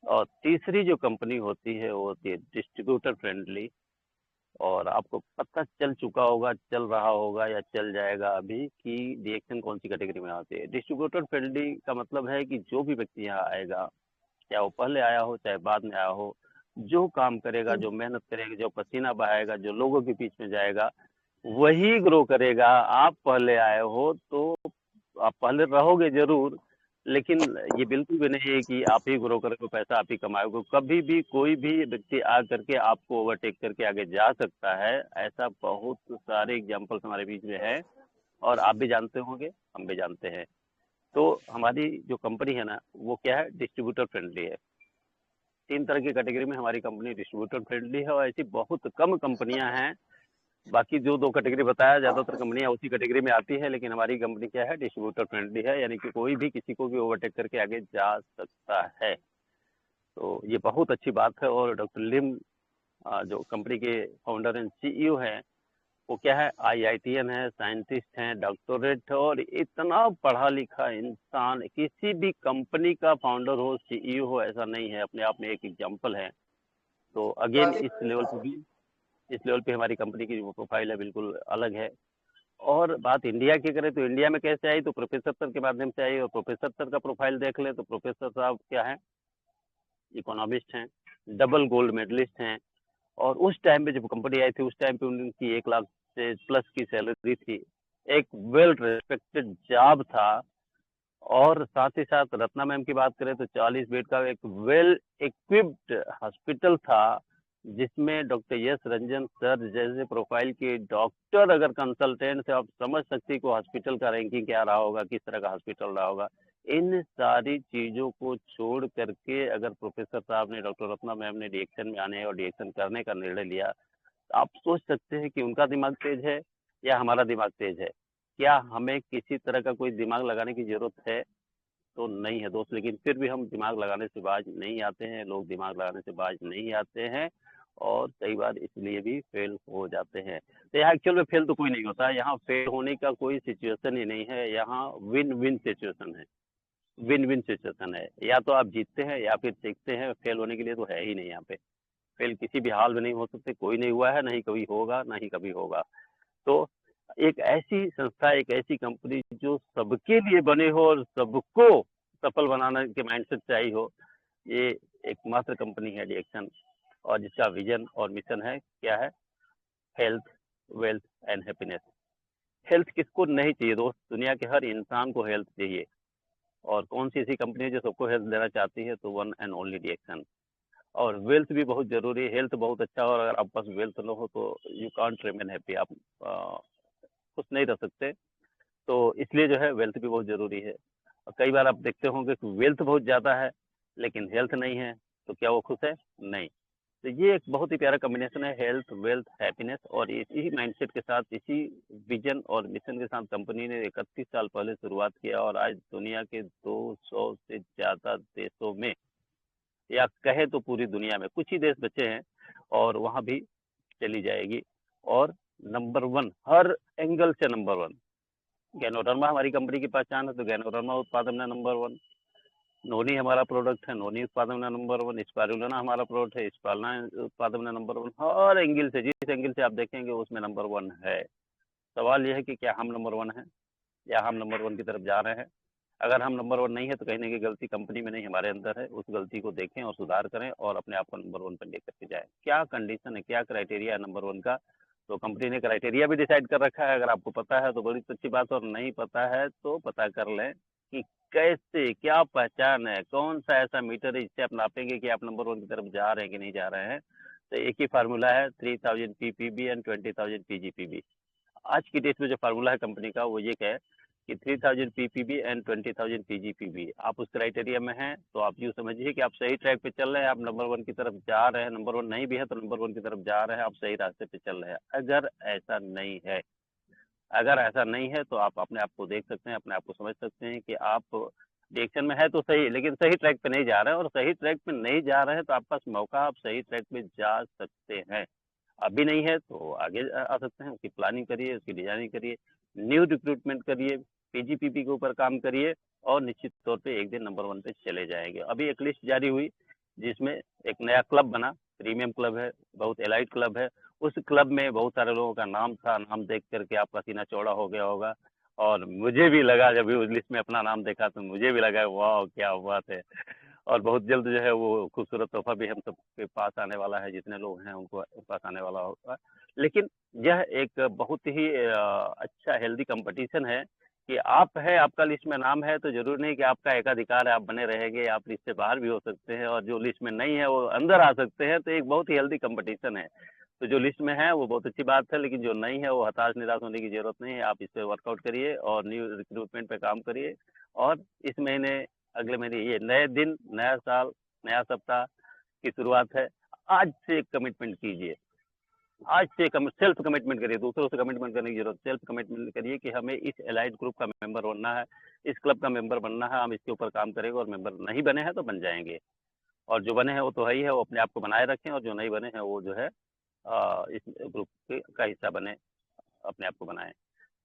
और तीसरी जो कंपनी होती है वो होती है डिस्ट्रीब्यूटर फ्रेंडली। और आपको पता चल चुका होगा, चल रहा होगा या चल जाएगा अभी कि डीएक्सन कौन सी कैटेगरी में आती है। डिस्ट्रीब्यूटर फील्डिंग का मतलब है कि जो भी व्यक्ति यहाँ आएगा, चाहे वो पहले आया हो चाहे बाद में आया हो, जो काम करेगा, जो मेहनत करेगा, जो पसीना बहाएगा, जो लोगों के बीच में जाएगा, वही ग्रो करेगा। आप पहले आए हो तो आप पहले रहोगे जरूर, लेकिन ये बिल्कुल भी नहीं है कि आप ही ग्रो करोगे, पैसा आप ही कमाओगे। कभी भी कोई भी व्यक्ति आ करके आपको ओवरटेक करके आगे जा सकता है। ऐसा बहुत सारे एग्जाम्पल्स हमारे बीच में है और आप भी जानते होंगे, हम भी जानते हैं। तो हमारी जो कंपनी है ना, वो क्या है, डिस्ट्रीब्यूटर फ्रेंडली है। 3 तरह की कैटेगरी में हमारी कंपनी डिस्ट्रीब्यूटर फ्रेंडली है और ऐसी बहुत कम कंपनियां हैं। बाकी जो 2 कैटेगरी बताया, ज्यादातर कंपनियां उसी कैटेगरी में आती है, लेकिन हमारी कंपनी क्या है, डिस्ट्रीब्यूटर फ्रेंडली है, यानी कि कोई भी किसी को भी ओवरटेक करके आगे जा सकता है। तो ये बहुत अच्छी बात है। और डॉक्टर लिम जो कंपनी के फाउंडर एंड सीईओ हैं, वो क्या है, IITN है, साइंटिस्ट हैं, डॉक्टरेट है और इतना पढ़ा लिखा इंसान। किसी भी कंपनी का फाउंडर हो, सीईओ हो, ऐसा नहीं है, अपने आप में एक एग्जाम्पल है। तो अगेन इस लेवल पे हमारी कंपनी की जो प्रोफाइल है बिल्कुल अलग है। और बात इंडिया की करें तो इंडिया में कैसे आई, तो प्रोफेसर सर के माध्यम से आई। और प्रोफेसर सर का प्रोफाइल देख ले तो प्रोफेसर साहब क्या है, इकोनॉमिस्ट हैं, डबल गोल्ड मेडलिस्ट हैं। और उस टाइम पे जब कंपनी आई थी, उस टाइम पे उनकी 1 लाख से प्लस की सैलरी थी, एक वेल रेस्पेक्टेड जॉब था। और साथ ही साथ रत्ना मैम की बात करें तो 40 बेड का एक वेल इक्विप्ड हॉस्पिटल था, जिसमें डॉक्टर यश रंजन सर जैसे प्रोफाइल के डॉक्टर अगर कंसल्टेंट थे, आप समझ सकते हैं कि हॉस्पिटल का रैंकिंग क्या रहा होगा, किस तरह का हॉस्पिटल रहा होगा। इन सारी चीजों को छोड़ करके अगर प्रोफेसर साहब ने, डॉक्टर रत्ना मैम ने डीएक्सन में आने और डीएक्सन करने का निर्णय लिया, तो आप सोच सकते हैं कि उनका दिमाग तेज है या हमारा दिमाग तेज है। क्या हमें किसी तरह का कोई दिमाग लगाने की जरूरत है? तो नहीं है दोस्त, लेकिन फिर भी हम दिमाग लगाने से बाज नहीं आते हैं, लोग दिमाग लगाने से बाज नहीं आते हैं और कई बार इसलिए भी फेल हो जाते हैं। तो यहाँ एक्चुअल में फेल तो कोई नहीं होता है, यहाँ फेल होने का कोई सिचुएशन ही नहीं है, यहाँ विन विन सिचुएशन है। विन विन सिचुएशन है, या तो आप जीतते हैं या फिर सीखते हैं। फेल होने के लिए तो है ही नहीं यहाँ पे। फेल किसी भी हाल में नहीं हो सकते, कोई नहीं हुआ है, नहीं कभी होगा, नहीं कभी होगा। तो एक ऐसी संस्था, एक ऐसी कंपनी जो सबके लिए बने हो और सबको सफल बनाने के माइंडसेट से आई हो, ये एकमात्र कंपनी है डीएक्सन। और जिसका विजन और मिशन है, क्या है, health, wealth and happiness. Health किसको नहीं चाहिए दोस्त, दुनिया के हर इंसान को हेल्थ चाहिए। और कौन सी ऐसी कंपनी है जो सबको हेल्थ देना चाहती है, तो वन एंड ओनली डीएक्सन। और वेल्थ भी बहुत जरूरी है, हेल्थ बहुत अच्छा हो और अगर आप पास वेल्थ न हो तो यू कांट रिमेन हैप्पी, आप खुश नहीं रह सकते। तो इसलिए जो है वेल्थ भी बहुत जरूरी है। और कई बार आप देखते होंगे कि वेल्थ बहुत ज्यादा है लेकिन हेल्थ नहीं है, तो क्या वो खुश है? नहीं। तो ये एक बहुत ही प्यारा कॉम्बिनेशन है, हेल्थ, वेल्थ, हैप्पीनेस। और इसी माइंडसेट के साथ, इसी विजन और मिशन के साथ कंपनी ने 31 साल पहले शुरुआत किया और आज दुनिया के 200 से ज्यादा देशों में, या कहे तो पूरी दुनिया में, कुछ ही देश बचे हैं और वहां भी चली जाएगी। और नंबर 1, हर एंगल से नंबर 1। गैनोडर्मा हमारी कंपनी की पहचान है, तो गैनोडर्मा उत्पादन में नंबर 1। नोनी हमारा प्रोडक्ट है, नोनी उत्पादन में नंबर 1। स्पारुलिना हमारा प्रोडक्ट है, स्पारुलिना उत्पादन में नंबर 1। हर एंगल से, जिस एंगल से आप देखेंगे उसमें नंबर 1 है। सवाल यह है कि क्या हम नंबर 1 हैं या हम नंबर 1 की तरफ जा रहे हैं। अगर हम नंबर 1 नहीं है तो कहीं ना कहीं गलती कंपनी में नहीं, हमारे अंदर है। उस गलती को देखें और सुधार करें और अपने आप को नंबर 1 पर लेकर के जाए। क्या कंडीशन है, क्या क्राइटेरिया है नंबर 1 का, तो कंपनी ने क्राइटेरिया भी डिसाइड कर रखा है। अगर आपको पता है तो बड़ी अच्छी बात, और नहीं पता है तो पता कर लें कि कैसे, क्या पहचान है, कौन सा ऐसा मीटर है जिससे आप नापेंगे कि आप नंबर 1 की तरफ जा रहे हैं कि नहीं जा रहे हैं। तो एक ही फार्मूला है, 3000 पीपीबी एंड 20,000 पीजीपीबी। आज की डेट में जो फार्मूला है कंपनी का, वो ये है कि 3000 पीपीबी एंड 20,000 पीजीपीबी। आप उस क्राइटेरिया में हैं तो आप यूँ समझिए कि आप सही ट्रैक पे चल रहे हैं, आप नंबर 1 की तरफ जा रहे हैं। नंबर 1 नहीं भी है तो नंबर 1 की तरफ जा रहे हैं, आप सही रास्ते पे चल रहे हैं। अगर ऐसा नहीं है, अगर ऐसा नहीं है तो आप अपने आप को देख सकते हैं, अपने आप को समझ सकते हैं कि आप डायरेक्शन में है तो सही, लेकिन सही ट्रैक पे नहीं जा रहे हैं। और सही ट्रैक पे नहीं जा रहे हैं तो आपके पास मौका, आप सही ट्रैक पे जा सकते हैं। अभी नहीं है तो आगे आ सकते हैं। उसकी प्लानिंग करिए, उसकी डिजाइनिंग करिए, न्यू रिक्रूटमेंट करिए, पीजीपीपी के ऊपर काम करिए और निश्चित तौर पे एक दिन नंबर 1 पे चले जाएंगे। अभी एक लिस्ट जारी हुई जिसमें एक नया क्लब बना, प्रीमियम क्लब है, बहुत एलाइट क्लब है। उस क्लब में बहुत सारे लोगों का नाम था, नाम देख करके आपका सीना चौड़ा हो गया होगा। और मुझे भी लगा, जब भी उस लिस्ट में अपना नाम देखा तो मुझे भी लगा वाह क्या बात है। और बहुत जल्द जो है वो खूबसूरत तोहफा भी हम सबके पास आने वाला है, जितने लोग हैं उनको पास आने वाला होगा। लेकिन यह एक बहुत ही अच्छा हेल्दी कंपटीशन है कि आप है, आपका लिस्ट में नाम है तो जरूर नहीं कि आपका एकाधिकार है, आप बने रहेंगे, आप लिस्ट से बाहर भी हो सकते हैं, और जो लिस्ट में नहीं है वो अंदर आ सकते हैं। तो एक बहुत ही हेल्दी कंपटीशन है। तो जो लिस्ट में है वो बहुत अच्छी बात है, लेकिन जो नहीं है वो हताश निराश होने की जरूरत नहीं है। आप इस पे वर्कआउट करिए और न्यू रिक्रूटमेंट पे काम करिए। और इस महीने, अगले महीने, ये नए दिन, नया साल, नया सप्ताह की शुरुआत है। आज से एक कमिटमेंट कीजिए, आज से सेल्फ कमिटमेंट करिए, दूसरों से कमिटमेंट करने की जरूरत, सेल्फ कमिटमेंट करिए कि हमें इस एलाइड ग्रुप का मेंबर बनना है, इस क्लब का मेंबर बनना है। हम इसके ऊपर काम करेंगे, और मेंबर नहीं बने हैं तो बन जाएंगे, और जो बने हैं वो तो है ही है, वो अपने आप को बनाए रखें, और जो नहीं बने हैं वो जो है इस ग्रुप का हिस्सा बने, अपने आप को बनाएं।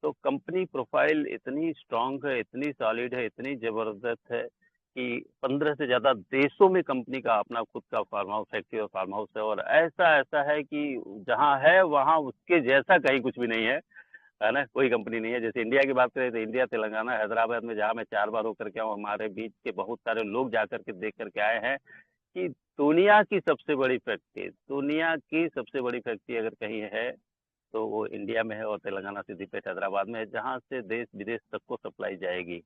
तो कंपनी प्रोफाइल इतनी स्ट्रांग है, इतनी सॉलिड है, इतनी जबरदस्त है कि 15 से ज्यादा देशों में कंपनी का अपना खुद का फार्म हाउस, फैक्ट्री और फार्म हाउस है। और ऐसा ऐसा है कि जहाँ है वहाँ उसके जैसा कहीं कुछ भी नहीं है ना, कोई कंपनी नहीं है। जैसे इंडिया की बात करें तो इंडिया, तेलंगाना, हैदराबाद में, जहाँ मैं 4 बार होकर के आऊँ, हमारे बीच के बहुत सारे लोग जा करके देख करके आए हैं कि दुनिया की सबसे बड़ी फैक्ट्री, दुनिया की सबसे बड़ी फैक्ट्री अगर कहीं है तो वो इंडिया में है, और तेलंगाना, सिद्दीपेट, हैदराबाद में है, जहाँ से देश विदेश तक को सप्लाई जाएगी,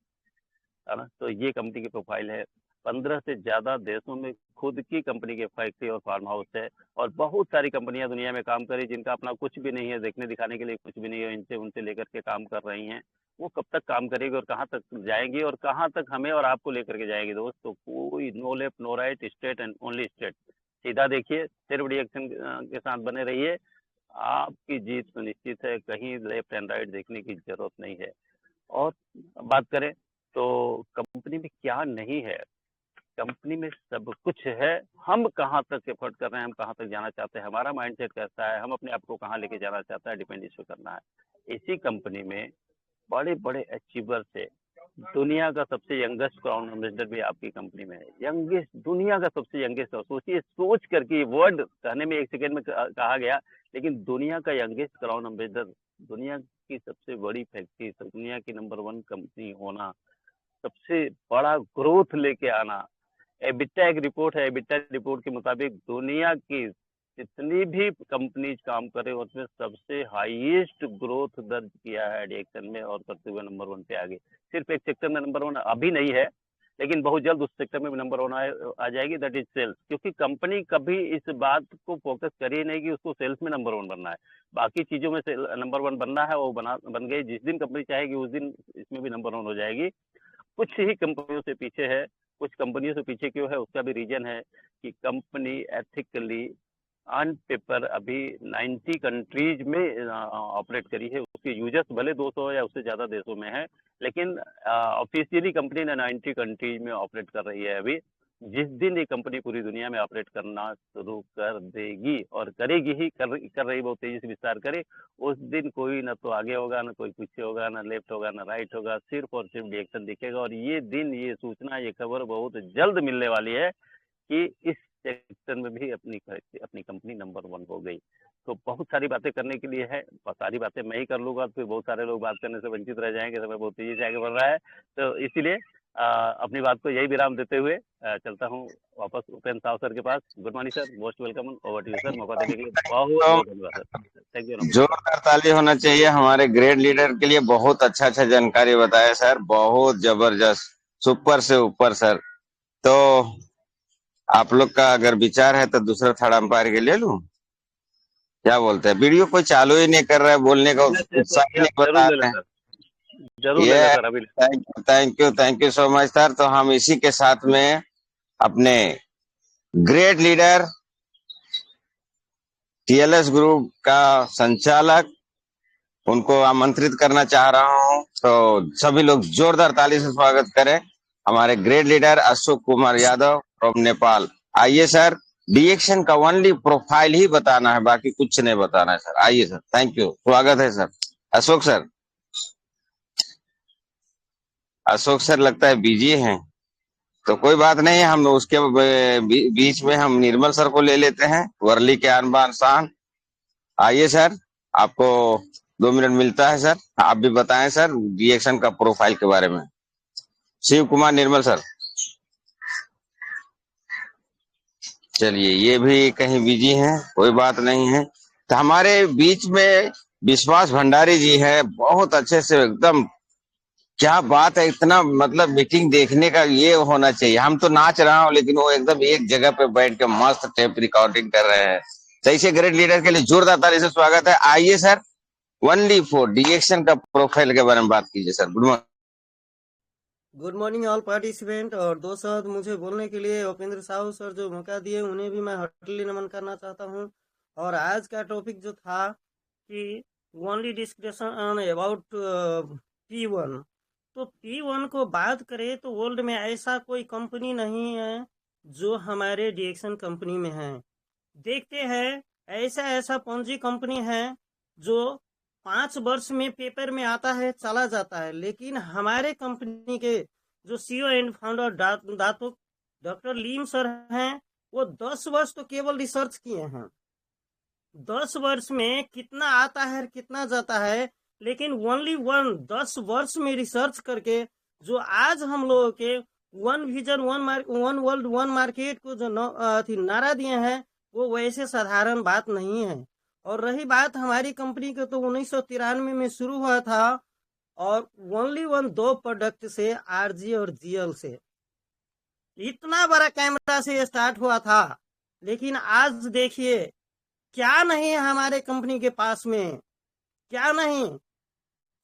है ना। तो ये कंपनी की प्रोफाइल है। 15 से ज्यादा देशों में खुद की कंपनी के फैक्ट्री और फार्म हाउस है, और बहुत सारी कंपनियां दुनिया में काम करी जिनका अपना कुछ भी नहीं है, देखने दिखाने के लिए कुछ भी नहीं है, इनसे उनसे लेकर के काम कर रही हैं। वो कब तक काम करेगी और कहाँ तक जाएंगी, और कहाँ तक हमें और आपको लेकर के जाएगी दोस्त। तो कोई no left no right, straight and only straight, सीधा देखिए, सिर्फ रिएक्शन के साथ बने रहिए, आपकी जीत सुनिश्चित है। कहीं लेफ्ट एंड राइट देखने की जरूरत नहीं है। और बात करें तो कंपनी में क्या नहीं है, कंपनी में सब कुछ है। हम कहाँ तक एफर्ट कर रहे हैं, हम कहाँ तक जाना चाहते हैं, हमारा माइंडसेट कैसा है, हम अपने आप को कहाँ लेके जाना चाहते हैं, डिपेंड इस पे करना है। इसी कंपनी में बड़े बड़े अचीवर्स है। दुनिया का सबसे यंगेस्ट क्राउन एम्बेसडर भी आपकी कंपनी में है, यंगेस्ट, दुनिया का सबसे यंगेस्ट। सोचिए, सोच करके, वर्ड कहने में 1 सेकेंड में कहा गया, लेकिन दुनिया का यंगेस्ट क्राउन एम्बेसडर, दुनिया की सबसे बड़ी फैक्ट्री, दुनिया की नंबर 1 कंपनी होना, सबसे बड़ा ग्रोथ लेके आना। एबिटा एक रिपोर्ट है, एबिटा रिपोर्ट के मुताबिक दुनिया की जितनी भी कंपनीज काम करे उसमें सबसे हाईएस्ट ग्रोथ दर्ज किया है डिएक्शन में, और करते हुए नंबर 1 पे आगे। सिर्फ एक सेक्टर में नंबर 1 अभी नहीं है, लेकिन बहुत जल्द उस सेक्टर में भी नंबर 1 आ जाएगी, दैट इज सेल्स। क्योंकि कंपनी कभी इस बात को फोकस करी नहीं कि उसको सेल्स में नंबर 1 बनना है, बाकी चीजों में से नंबर 1 बनना है, वो बन गई। जिस दिन कंपनी चाहेगी उस दिन इसमें भी नंबर 1 हो जाएगी। कुछ ही कंपनियों से पीछे है। कुछ कंपनियों से पीछे क्यों है, उसका भी रीजन है कि कंपनी एथिकली ऑन पेपर अभी 90 कंट्रीज में ऑपरेट करी है। उसके यूजर्स भले 200 या उससे ज़्यादा देशों में है, लेकिन ऑफिशियली कंपनी ने 90 कंट्रीज में ऑपरेट कर रही है अभी। जिस दिन ये कंपनी पूरी दुनिया में ऑपरेट करना शुरू कर देगी, और करेगी ही, कर रही, बहुत तेजी से विस्तार करे, उस दिन कोई ना तो आगे होगा, ना कोई पीछे होगा, ना लेफ्ट होगा, ना राइट होगा, सिर्फ और सिर्फ डिएक्शन दिखेगा। और ये दिन, ये सूचना, ये खबर बहुत जल्द मिलने वाली है कि इस सेक्टर में भी अपनी कंपनी नंबर 1 हो गई। तो बहुत सारी बातें करने के लिए है, सारी बातें मैं ही कर लूंगा तो फिर बहुत सारे लोग बात करने से वंचित रह जाएंगे। समय बहुत तेजी से आगे बढ़ रहा है, तो इसीलिए अपनी बात को यही विराम देते हुए चलता हूँ वापस उपेंद्र साव सर के पास। Good morning sir, most welcome, over to you sir. मौका देने के लिए बहुत बहुत धन्यवाद सर, थैंक यू। जोरदार ताली होना चाहिए हमारे ग्रेट लीडर के लिए। बहुत अच्छा अच्छा जानकारी बताया सर, बहुत जबरदस्त, सुपर से ऊपर सर। तो आप लोग का अगर विचार है तो दूसरा थर्ड अंपायर के ले लूं, क्या बोलते हैं? वीडियो कोई चालू ही नहीं कर रहा है, बोलने का उत्साह ही नहीं बता जरूर ले रहे लें हैं। सर, जरूर ले ये लें सर, अभी thank you so much sir. तो हम इसी के साथ में अपने ग्रेट लीडर, टीएलएस ग्रुप का संचालक, उनको आमंत्रित करना चाह रहा हूं। तो सभी लोग जोरदार ताली से स्वागत करें हमारे great leader Ashok Kumar Yadav from Nepal. आइए सर, डिएक्शन का ओनली प्रोफाइल ही बताना है, बाकी कुछ नहीं बताना है सर। आइए सर, थैंक यू, स्वागत है sir. Ashok sir, Ashok sir लगता है बिजी हैं, तो कोई बात नहीं, हम उसके बीच में हम निर्मल सर को ले लेते हैं, वर्ली के आन बान शान। आइए सर, आपको 2 मिनट मिलता है सर। आप भी बताएं सर रिएक्शन का प्रोफाइल के बारे में। शिव कुमार निर्मल सर, चलिए ये भी कहीं बिजी हैं, कोई बात नहीं है। तो हमारे बीच में विश्वास भंडारी जी है, बहुत अच्छे से एकदम, क्या बात है, इतना मतलब मीटिंग देखने का ये होना चाहिए। हम तो नाच रहा हूँ लेकिन वो एकदम एक जगह पे बैठ के मस्त टेप रिकॉर्डिंग कर रहे हैं। सही से ग्रेट लीडर के लिए जोरदार ताली से स्वागत है। आइए सर, ओनली फॉर डिएक्शन का प्रोफाइल के बारे में बात कीजिए sir. Good morning. Good morning all participant. और दो शब्द मुझे बोलने के लिए उपेंद्र साहू सर जो मौका दिए उन्हें भी मैं हार्टली नमन करना चाहता हूं। और आज का टॉपिक जो था कि ओनली डिस्कशन अबाउट P1, तो P1 को बात करें तो वर्ल्ड में ऐसा कोई कंपनी नहीं है जो हमारे डिएक्शन कंपनी में है। देखते हैं ऐसा ऐसा पंजी कंपनी है जो 5 वर्ष में पेपर में आता है चला जाता है, लेकिन हमारे कंपनी के जो सीईओ एंड फाउंडर दातुक डॉक्टर लीम सर हैं, वो 10 वर्ष तो केवल रिसर्च किए हैं। 10 वर्ष में कितना आता है कितना जाता है, लेकिन ओनली 10 वर्ष में रिसर्च करके जो आज हम लोगों के one vision one world one market को जो नारा दिए हैं, वो वैसे साधारण बात नहीं है। और रही बात हमारी कंपनी के, तो 1993 में शुरू हुआ था और ओनली 2 प्रोडक्ट से, आरजी और जीएल से, इतना बड़ा कैमरा से स्टार्ट हुआ था। लेकिन आज देखिए क्या नहीं है हमारे कंपनी के पास में, क्या नहीं।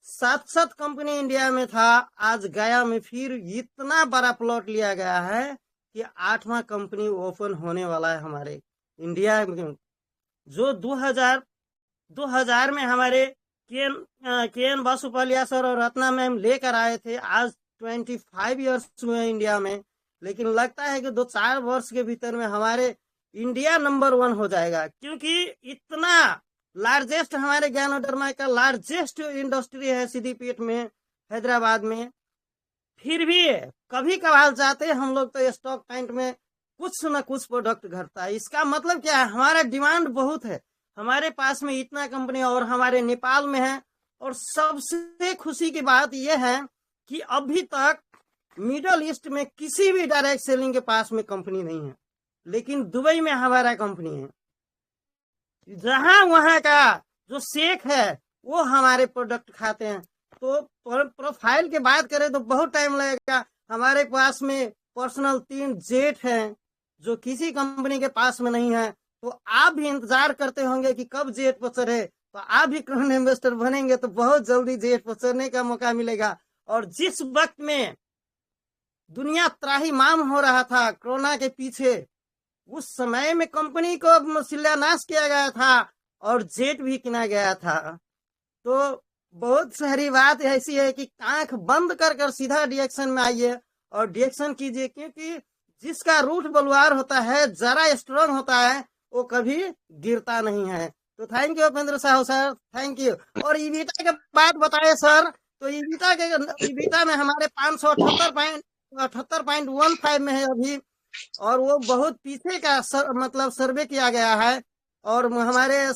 7 कंपनी इंडिया में था, आज गया में फिर इतना बड़ा प्लॉट लिया गया है कि 8वां कंपनी ओपन होने वाला है हमारे इंडिया में। जो 2000 में हमारे के एन बासुपालिया सर और रत्ना मैम लेकर आए थे। आज 25 ईयर्स हुए इंडिया में, लेकिन लगता है कि 2-4 वर्ष के भीतर में हमारे इंडिया नंबर 1 हो जाएगा, क्योंकि इतना लार्जेस्ट हमारे ज्ञानोदर्मा का लार्जेस्ट इंडस्ट्री है सिद्दीपेट में, हैदराबाद में। फिर भी कभी कभार जाते हम लोग तो स्टॉक पॉइंट में कुछ न कुछ प्रोडक्ट घटता है। इसका मतलब क्या है, हमारा डिमांड बहुत है, हमारे पास में इतना कंपनी और हमारे नेपाल में है। और सबसे खुशी की बात यह है कि अभी तक मिडल ईस्ट में किसी भी डायरेक्ट सेलिंग के पास में कंपनी नहीं है, लेकिन दुबई में हमारा कंपनी है। जहां वहां का जो शेख है वो हमारे प्रोडक्ट खाते हैं। तो प्रोफाइल की बात करें तो बहुत टाइम लगेगा। हमारे पास में पर्सनल 3 जेट हैं जो किसी कंपनी के पास में नहीं है। तो आप भी इंतजार करते होंगे कि कब जेट पर चढ़े, तो आप भी क्राउन इन्वेस्टर बनेंगे तो बहुत जल्दी जेट पर चढ़ने का मौका मिलेगा। और जिस वक्त में दुनिया त्राहिमाम हो रहा था कोरोना के पीछे, उस समय में कंपनी को शिलान्यास किया गया था और जेट भी किना गया था। तो बहुत सारी बात ऐसी है कि आंख बंद कर सीधा डिएक्शन में आइए और डिएक्शन कीजिए, क्योंकि जिसका रूट बलवार होता है, जरा स्ट्रांग होता है, वो कभी गिरता नहीं है। तो thank you Upendra Sahu sir, thank you. और ईविटा के बात बताए सर, तो ईविटा में हमारे 578.15 में है अभी, और वो बहुत पीछे का मतलब सर्वे किया गया है। और हमारे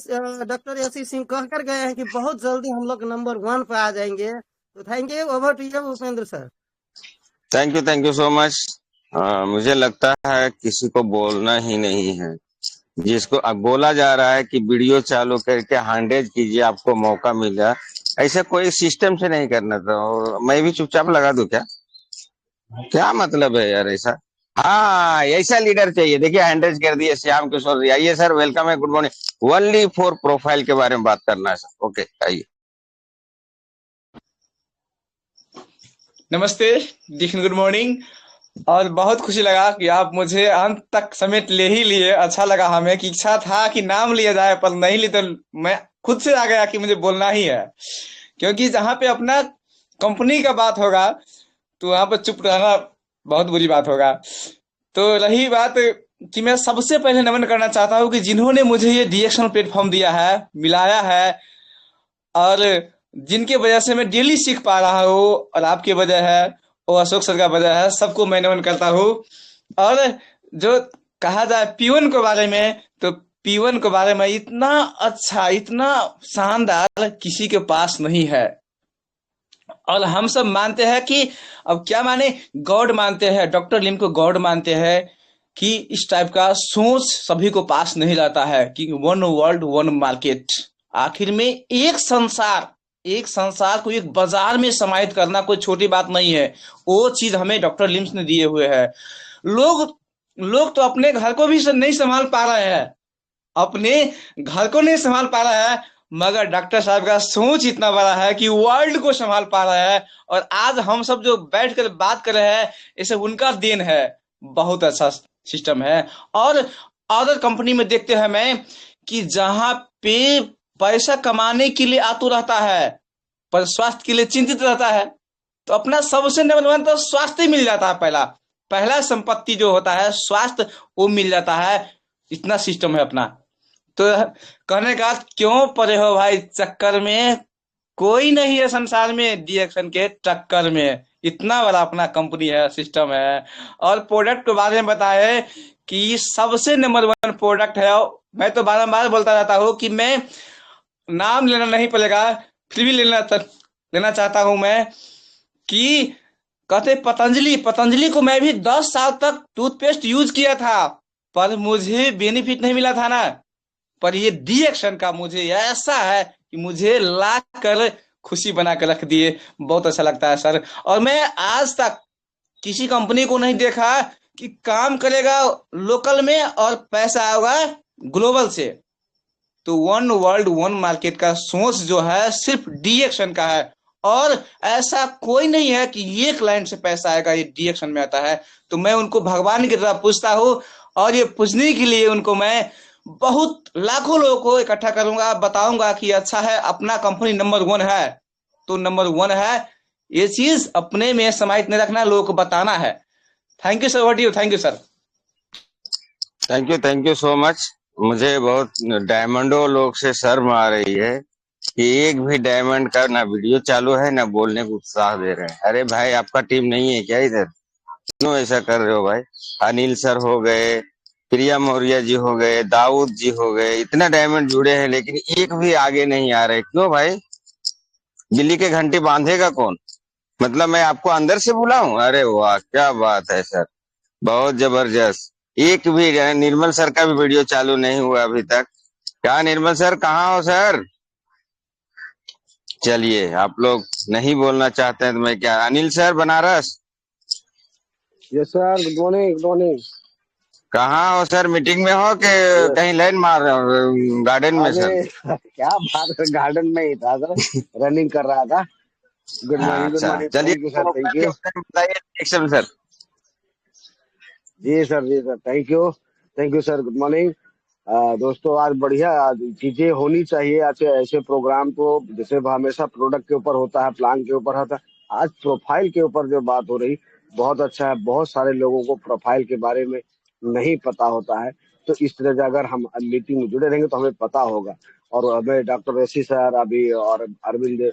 डॉक्टर यशी सिंह कहकर गए हैं कि बहुत जल्दी हम लोग नंबर 1 पे आ जाएंगे। तो thank you, over to you Upendra sir. Thank you so much. मुझे लगता है किसी को बोलना ही नहीं है, जिसको अब बोला जा रहा है कि वीडियो चालू करके हैंडेज कीजिए, आपको मौका मिला, ऐसा कोई सिस्टम से नहीं करना था। और मैं भी चुपचाप लगा दूं क्या? क्या मतलब है यार ऐसा? हाँ, ऐसा लीडर चाहिए। देखिए हैंडेज कर दिए श्याम किशोर जी। आइए सर, वेलकम है, good morning. Only for profile के बारे में बात करना है सर। ओके, आइए। नमस्ते, गुड मॉर्निंग। और बहुत खुशी लगा कि आप मुझे अंत तक समेट ले ही लिए। अच्छा लगा हमें, कि इच्छा था कि नाम लिया जाए पर नहीं ली, तो मैं खुद से आ गया कि मुझे बोलना ही है, क्योंकि जहाँ पे अपना कंपनी का बात होगा तो वहां पर चुप रहना बहुत बुरी बात होगा। तो रही बात कि मैं सबसे पहले नमन करना चाहता हूँ कि जिन्होंने मुझे ये डिएक्शन प्लेटफॉर्म दिया है, मिलाया है, और जिनके वजह से मैं डेली सीख पा रहा हूँ, और आपकी वजह है, और अशोक सर का वजह है, सबको मैं नमन करता हूँ। और जो कहा जाए P1 के बारे में, तो P1 के बारे में इतना अच्छा, इतना शानदार किसी के पास नहीं है। और हम सब मानते हैं कि, अब क्या माने, गॉड मानते हैं, डॉक्टर लिम को गॉड मानते हैं कि इस टाइप का सोच सभी को पास नहीं लाता है कि वन वर्ल्ड वन मार्केट। आखिर में एक संसार को एक बाजार में समाहित करना कोई छोटी बात नहीं है। वो चीज हमें डॉक्टर लिम्स ने दिए हुए है। लोग लोग तो अपने घर को भी नहीं संभाल पा रहे हैं, अपने घर को नहीं संभाल पा रहा है, मगर डॉक्टर साहब का सोच इतना बड़ा है कि वर्ल्ड को संभाल पा रहा है। और आज हम सब जो बैठ कर बात कर रहे हैं, इसे उनका देन है। बहुत अच्छा सिस्टम है। और अदर कंपनी में देखते हैं मैं कि जहां पे पैसा कमाने के लिए आतुर रहता है पर स्वास्थ्य के लिए चिंतित रहता है, तो अपना सबसे नंबर वन तो स्वास्थ्य ही मिल जाता है। पहला संपत्ति जो होता है स्वास्थ्य, वो मिल जाता है। इतना सिस्टम है अपना। तो कहने का क्यों पड़े हो भाई चक्कर में, कोई नहीं है संसार में डीएक्शन के टक्कर में। इतना बड़ा अपना कंपनी है, सिस्टम है। और प्रोडक्ट के बारे में बताए कि सबसे नंबर वन प्रोडक्ट है। मैं तो बारंबार बोलता रहता हूँ कि मैं नाम लेना नहीं पड़ेगा, फिर भी लेना चाहता हूं मैं कि कहते पतंजलि को मैं भी 10 साल तक टूथपेस्ट यूज किया था, पर मुझे बेनिफिट नहीं मिला था ना। पर ये डीएक्शन का मुझे ऐसा है कि मुझे ला कर खुशी बना कर रख दिए। बहुत अच्छा लगता है सर। और मैं आज तक किसी कंपनी को नहीं देखा कि काम करेगा लोकल में और पैसा आएगा ग्लोबल से। तो वन वर्ल्ड वन मार्केट का सोच जो है सिर्फ डीएक्शन का है। और ऐसा कोई नहीं है कि ये क्लाइंट से पैसा आएगा, ये डीएक्शन में आता है। तो मैं उनको भगवान की तरह पूछता हूँ, और ये पूछने के लिए उनको मैं बहुत लाखों लोगों को इकट्ठा करूंगा, बताऊंगा कि अच्छा है, अपना कंपनी नंबर वन है तो नंबर वन है। ये चीज अपने में समाहित नहीं रखना, लोगों को बताना है। Thank you sir. What you thank you sir. Thank you so much. मुझे बहुत डायमंडो लोग से शर्म आ रही है कि एक भी डायमंड का ना वीडियो चालू है ना बोलने को उत्साह दे रहे हैं। अरे भाई, आपका टीम नहीं है क्या इधर? क्यों ऐसा कर रहे हो भाई? अनिल सर हो गए, प्रिया मौर्य जी हो गए, दाऊद जी हो गए, इतना डायमंड जुड़े हैं लेकिन एक भी आगे नहीं आ रहे। क्यों भाई? बिल्ली के घंटी बांधेगा कौन? मतलब मैं आपको अंदर से बुलाऊं? अरे वाह, क्या बात है सर, बहुत जबरदस्त। एक भी निर्मल सर का भी वीडियो चालू नहीं हुआ अभी तक। क्या निर्मल सर, कहाँ हो सर? चलिए, आप लोग नहीं बोलना चाहते हैं तो मैं क्या। Anil sir Banaras, yes sir, good morning good morning. कहाँ हो सर? मीटिंग में हो कि कहीं लाइन मार रहे हो गार्डन में सर? अरे क्या बात है, गार्डन में ही था सर, रनिंग कर रहा था। गुड मॉर्निंग गुड अच्छा, मॉर्निंग, चलिए, थैंक यू सर, थैंक के यू। बारे में बताइए एक्शन सर। जी sir, thank you sir, good morning. दोस्तों, आज बढ़िया आज चीजें होनी चाहिए। ऐसे ऐसे प्रोग्राम तो जैसे हमेशा प्रोडक्ट के ऊपर होता है, प्लान के ऊपर होता है, आज प्रोफाइल के ऊपर जो बात हो रही, बहुत अच्छा है। बहुत सारे लोगों को प्रोफाइल के बारे में नहीं पता होता है। तो इस तरह से अगर हम मीटिंग में जुड़े रहेंगे तो हमें पता होगा। और हमें डॉक्टर ऋषि सर अभी और अरविंद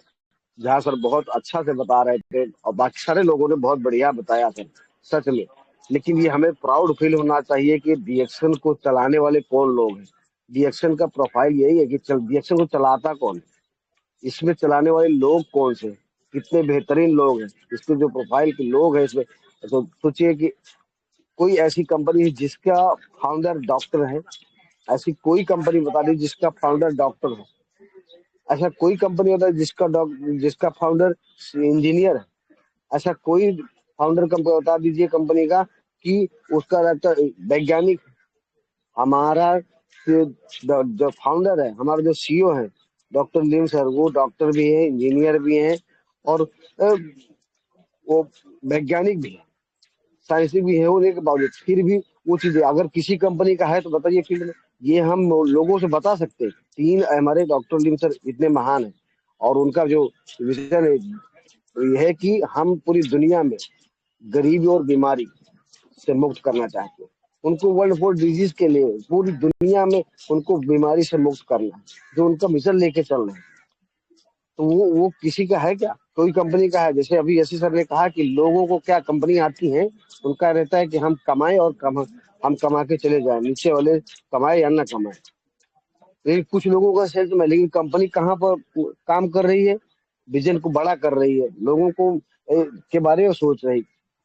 झा सर बहुत अच्छा से बता रहे थे, और बाकी सारे लोगों ने बहुत बढ़िया बताया सर, सच में। लेकिन ये हमें प्राउड फील होना चाहिए कि डीएक्शन को चलाने वाले कौन लोग हैं। डीएक्शन का प्रोफाइल यही है कि डीएक्शन को चलाता कौन है, इसमें चलाने वाले लोग कौन से, कितने बेहतरीन लोग हैं, इसके जो प्रोफाइल के लोग हैं इसमें। तो सोचिए कि कोई ऐसी कंपनी है जिसका फाउंडर डॉक्टर है, ऐसी कोई कंपनी बता दी जिसका फाउंडर डॉक्टर है। ऐसा कोई कंपनी होता है जिसका फाउंडर इंजीनियर है। ऐसा कोई फाउंडर कंपनी बता दीजिए कंपनी का कि उसका रहता वैज्ञानिक। हमारा जो फाउंडर है, हमारा जो सीईओ है डॉक्टर लिम सर, वो डॉक्टर भी है, इंजीनियर भी है, और वो वैज्ञानिक भी है, साइंटिस्ट भी है। होने के बावजूद फिर भी वो चीजें अगर किसी कंपनी का है तो बताइए फील्ड में, ये हम लोगों से बता सकते हैं। तीन हमारे डॉक्टर लिम सर इतने महान है, और उनका जो विजन है ये है कि हम पूरी दुनिया में गरीबी और बीमारी से मुक्त करना चाहते हैं। उनको वर्ल्ड फॉर डिजीज के लिए पूरी दुनिया में उनको बीमारी से मुक्त करना है, जो उनका मिशन लेके चल रहे हैं। तो वो किसी का है क्या? कोई कंपनी का है? जैसे अभी यशी सर ने कहा कि लोगों को क्या कंपनी आती है, उनका रहता है कि हम कमाए और हम कमा के चले जाए, नीचे वाले कमाए या ना कमाए। लेकिन कुछ लोगों का सेल्स में, लेकिन कंपनी कहाँ पर काम कर रही है, विजन को बड़ा कर रही है, लोगों को के बारे में सोच रही,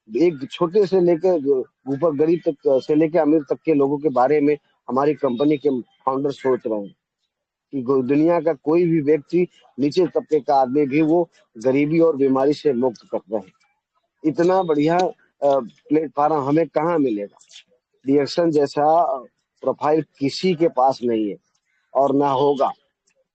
एक छोटे से लेकर ऊपर गरीब तक से लेकर अमीर तक के लोगों के बारे में हमारी कंपनी के फाउंडर सोच रहे हैं कि दुनिया का कोई भी व्यक्ति, नीचे तबके का आदमी भी, वो गरीबी और बीमारी से मुक्त कर रहे हैं। इतना बढ़िया प्लेटफॉर्म हमें कहाँ मिलेगा। डीएक्सन जैसा प्रोफाइल किसी के पास नहीं है और ना होगा।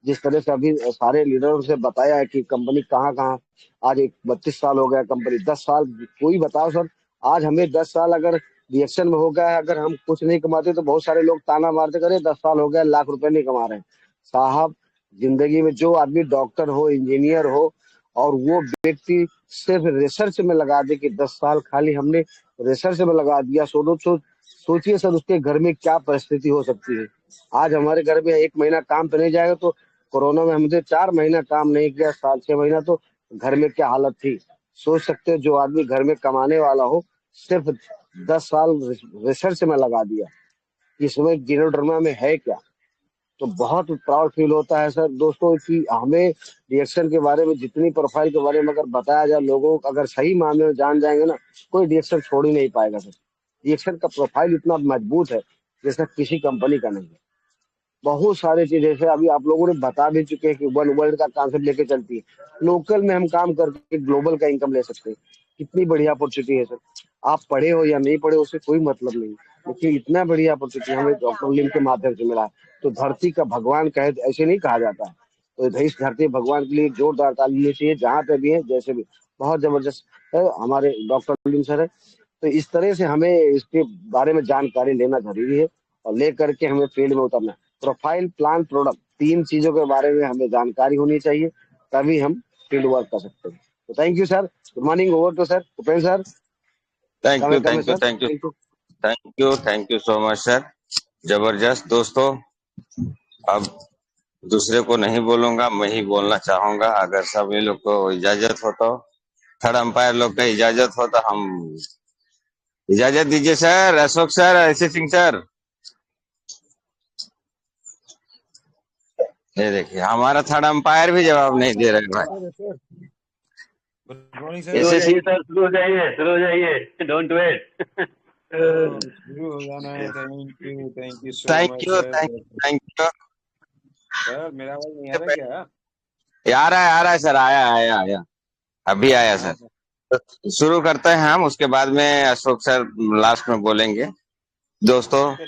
जिस तरह से अभी सारे लीडरों से बताया है कि कंपनी कहाँ कहाँ, आज एक 32 साल हो गया कंपनी, 10 साल, कोई बताओ सर, आज हमें 10 साल अगर रिएक्शन में हो गया है, अगर हम कुछ नहीं कमाते तो बहुत सारे लोग ताना मारते, करे 10 साल हो गया, लाख रुपए नहीं कमा रहे हैं। साहब, जिंदगी में जो आदमी डॉक्टर हो, इंजीनियर हो, और वो व्यक्ति सिर्फ रिसर्च में लगा दे कि 10 साल खाली हमने रिसर्च में लगा दिया, सोचिए सर उसके घर में क्या परिस्थिति हो सकती है। आज हमारे घर में 1 महीना काम पे नहीं जाएगा, तो कोरोना में हमने 4 महीना काम नहीं किया, 7-6 महीना, तो घर में क्या हालत थी। सोच सकते हो, जो आदमी घर में कमाने वाला हो, सिर्फ 10 साल रिसर्च में लगा दिया, इसमें जीनोडर्मा में है क्या। तो बहुत प्राउड फील होता है सर दोस्तों कि हमें रिएक्शन के बारे में, जितनी प्रोफाइल के बारे में अगर बताया जाए, लोगों को अगर सही मामले में जान जाएंगे ना, कोई रिएक्शन छोड़ ही नहीं पाएगा सर। रिएक्शन का प्रोफाइल इतना मजबूत है जैसा किसी कंपनी का नहीं है। बहुत सारे चीज, जैसे अभी आप लोगों ने बता भी चुके हैं कि वन वर्ल्ड का कॉन्सेप्ट लेके चलती है, लोकल में हम काम करके ग्लोबल का इनकम ले सकते हैं। कितनी बढ़िया अपॉर्चुनिटी है सर। आप पढ़े हो या नहीं पढ़े, उससे कोई मतलब नहीं, लेकिन इतना बढ़िया अपॉर्चुनिटी हमें डॉक्टर लिम के माध्यम से मिला है। तो धरती का भगवान कहे तो ऐसे नहीं कहा जाता है, तो इस धरती भगवान के लिए जोरदार ताली मिलनी चाहिए, जहाँ पे भी है, जैसे भी। बहुत जबरदस्त है हमारे डॉक्टर लिम सर है। तो इस तरह से हमें इसके बारे में जानकारी लेना जरूरी है और ले करके हमें फील्ड में उतरना है। प्रोफाइल, प्लान, प्रोडक्ट, 3 चीजों के बारे में हमें जानकारी होनी चाहिए, तभी हम फील्ड वर्क कर सकते हैं। तो thank you sir. Good morning, over to sir Upendra sir. Thank you, comment thank you, sir. Thank you, thank you. Thank you, thank you so much sir. जबरदस्त दोस्तों। अब दूसरे को नहीं बोलूंगा, मैं ही बोलना चाहूंगा, अगर सभी लोग को इजाजत हो तो, थर्ड अंपायर लोग का इजाजत हो तो हम इजाजत दीजिए सर। अशोक सर, ऐसे सिंह सर, ये देखिए हमारा थर्ड अंपायर भी जवाब नहीं दे रहे भाई। गुड मॉर्निंग शुरू हो सर। ऐसे जाइए सिंह, सर, शुरू हो जाइए, शुरू हो जाइए, डोंट वेट। शुरू हो जाना है। Thank you so thank much you, sir. Thank you. Sir मेरा आवाज नहीं आ रहा क्या? आ रहा है सर, आया अभी आया हाँ सर। तो शुरू करते हैं हम, उसके बाद में अशोक सर लास्ट में बोलेंगे। दोस्तों, सर।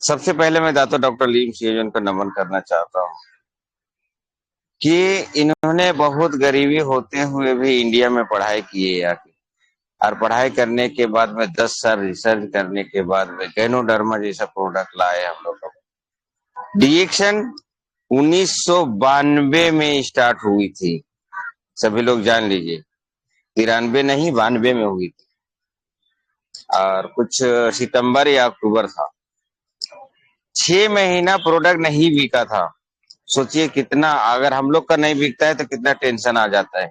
सबसे पहले मैं दाता डॉक्टर लीम सियोजन को नमन करना चाहता हूँ कि इन्होंने बहुत गरीबी होते हुए भी इंडिया में पढ़ाई की है यार। और पढ़ाई करने के बाद में 10 साल रिसर्च करने के बाद में गैनोडर्मा जैसा प्रोडक्ट लाए हम लोग। डीएक्शन 1992 में स्टार्ट हुई थी, सभी लोग जान लीजिए। 93 नहीं, 92 में हुई थी, और कुछ सितंबर या अक्टूबर था। 6 महीना प्रोडक्ट नहीं बिका था। सोचिए कितना, अगर हम लोग का नहीं बिकता है तो कितना टेंशन आ जाता है।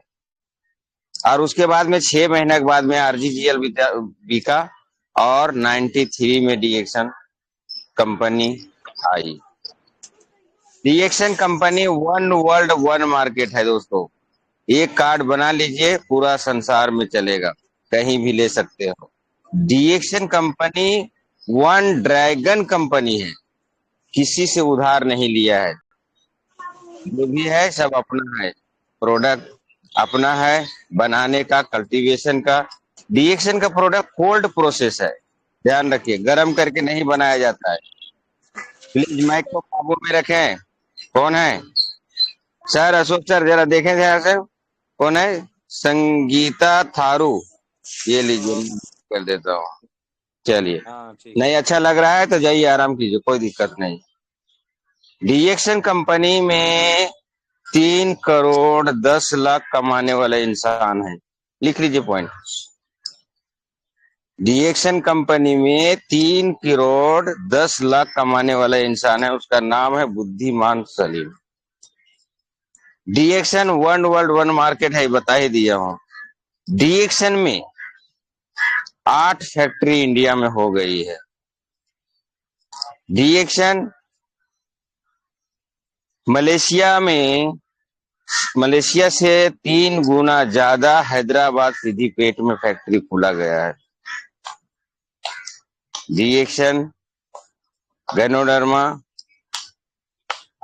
और उसके बाद में 6 महीने के बाद में आरजीजीएल बिका, और 93 में डीएक्शन कंपनी आई। DXN company one world one market है दोस्तों। एक कार्ड बना लीजिए, पूरा संसार में चलेगा, कहीं भी ले सकते हो। डीएक्शन कंपनी वन ड्रैगन कंपनी है, किसी से उधार नहीं लिया है, जो भी है सब अपना है, प्रोडक्ट अपना है, बनाने का, कल्टीवेशन का। डीएक्शन का प्रोडक्ट कोल्ड प्रोसेस है, ध्यान रखिए, गर्म करके नहीं बनाया जाता है। प्लीज माइक को काबू में रखें। कौन है सर? अशोक सर जरा देखें ध्यान से, कौन है? संगीता थारू, ये लीजिए, कर देता हूँ। चलिए, हाँ ठीक। नहीं अच्छा लग रहा है तो जाइए आराम कीजिए, कोई दिक्कत नहीं। डीएक्शन कंपनी में 3 करोड़ 10 लाख कमाने वाला इंसान है, लिख लीजिए पॉइंट। डीएक्शन कंपनी में 3 करोड़ 10 लाख कमाने वाला इंसान है, उसका नाम है बुद्धिमान Salim. DXN one world one market है, बता ही दिया हूं। डीएक्शन में 8 फैक्ट्री इंडिया में हो गई है। डीएक्शन मलेशिया से 3 गुना ज्यादा हैदराबाद सिद्दीपेट में फैक्ट्री खोला गया है। रिएक्शन गैनोडर्मा,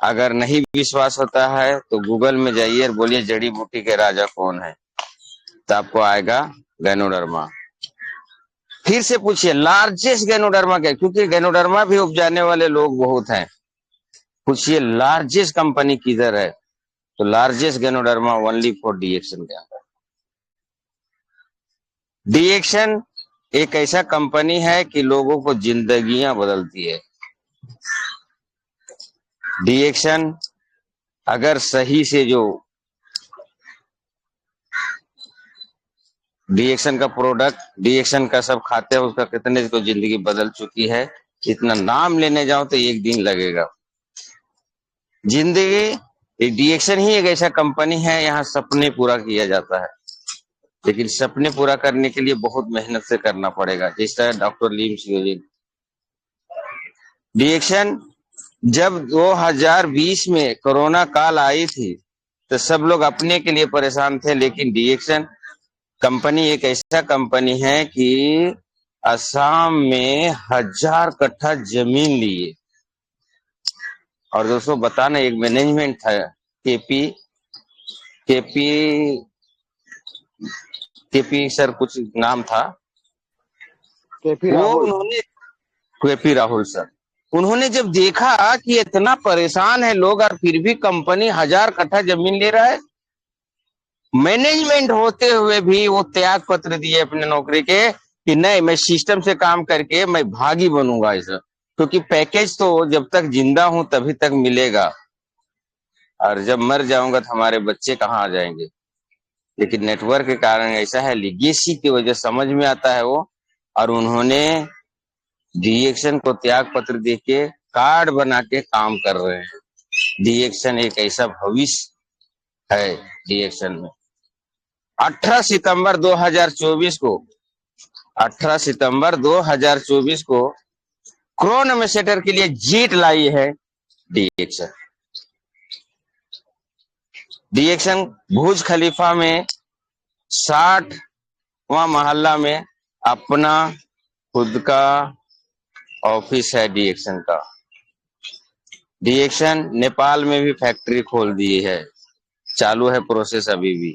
अगर नहीं विश्वास होता है तो गूगल में जाइए और बोलिए जड़ी बूटी के राजा कौन है, तो आपको आएगा गैनोडर्मा। फिर से पूछिए लार्जेस्ट गैनोडर्मा क्या, क्योंकि गैनोडर्मा भी उपजाने वाले लोग बहुत हैं। पूछिए लार्जेस्ट कंपनी किधर है, तो लार्जेस्ट गैनोडर्मा ओनली फॉर डीएक्शन के अंदर। डीएक्शन एक ऐसा कंपनी है कि लोगों को जिंदगियां बदलती है। डीएक्शन अगर सही से जो डीएक्शन का प्रोडक्ट, डीएक्शन का सब खाते हैं, उसका कितने को जिंदगी बदल चुकी है, इतना नाम लेने जाओ तो एक दिन लगेगा। जिंदगी डीएक्शन ही एक ऐसा कंपनी है, यहाँ सपने पूरा किया जाता है, लेकिन सपने पूरा करने के लिए बहुत मेहनत से करना पड़ेगा। जिस तरह डॉक्टर लीम सियोजिन, डीएक्शन जब 2020 में कोरोना काल आई थी तो सब लोग अपने के लिए परेशान थे, लेकिन डीएक्शन कंपनी एक ऐसा कंपनी है कि असम में 1000 कट्ठा जमीन लिए। और दोस्तों बताना, एक मैनेजमेंट था केपी सर कुछ नाम था, केपी वो राहुल। उन्होंने केपी राहुल सर, उन्होंने जब देखा कि इतना परेशान है लोग और फिर भी कंपनी 1000 कट्ठा जमीन ले रहा है, मैनेजमेंट होते हुए भी वो त्याग पत्र दिए अपने नौकरी के कि नहीं, मैं सिस्टम से काम करके मैं भागी बनूंगा ऐसा, क्योंकि पैकेज तो जब तक जिंदा हूं तभी तक मिलेगा, और जब मर जाऊंगा तो हमारे बच्चे कहाँ आ जाएंगे। लेकिन नेटवर्क के कारण ऐसा है, लिगेसी की वजह समझ में आता है वो, और उन्होंने डीएक्शन को त्याग पत्र देके कार्ड बना के काम कर रहे हैं। डीएक्शन एक ऐसा भविष्य है। डीएक्शन में 18 सितंबर 2024 को क्रोनोमीटर के लिए जीत लाई है डीएक्शन। डीएक्शन भुज खलीफा में 60वां मोहल्ला में अपना खुद का ऑफिस है डीएक्शन का। डीएक्शन नेपाल में भी फैक्ट्री खोल दी है, चालू है प्रोसेस अभी भी।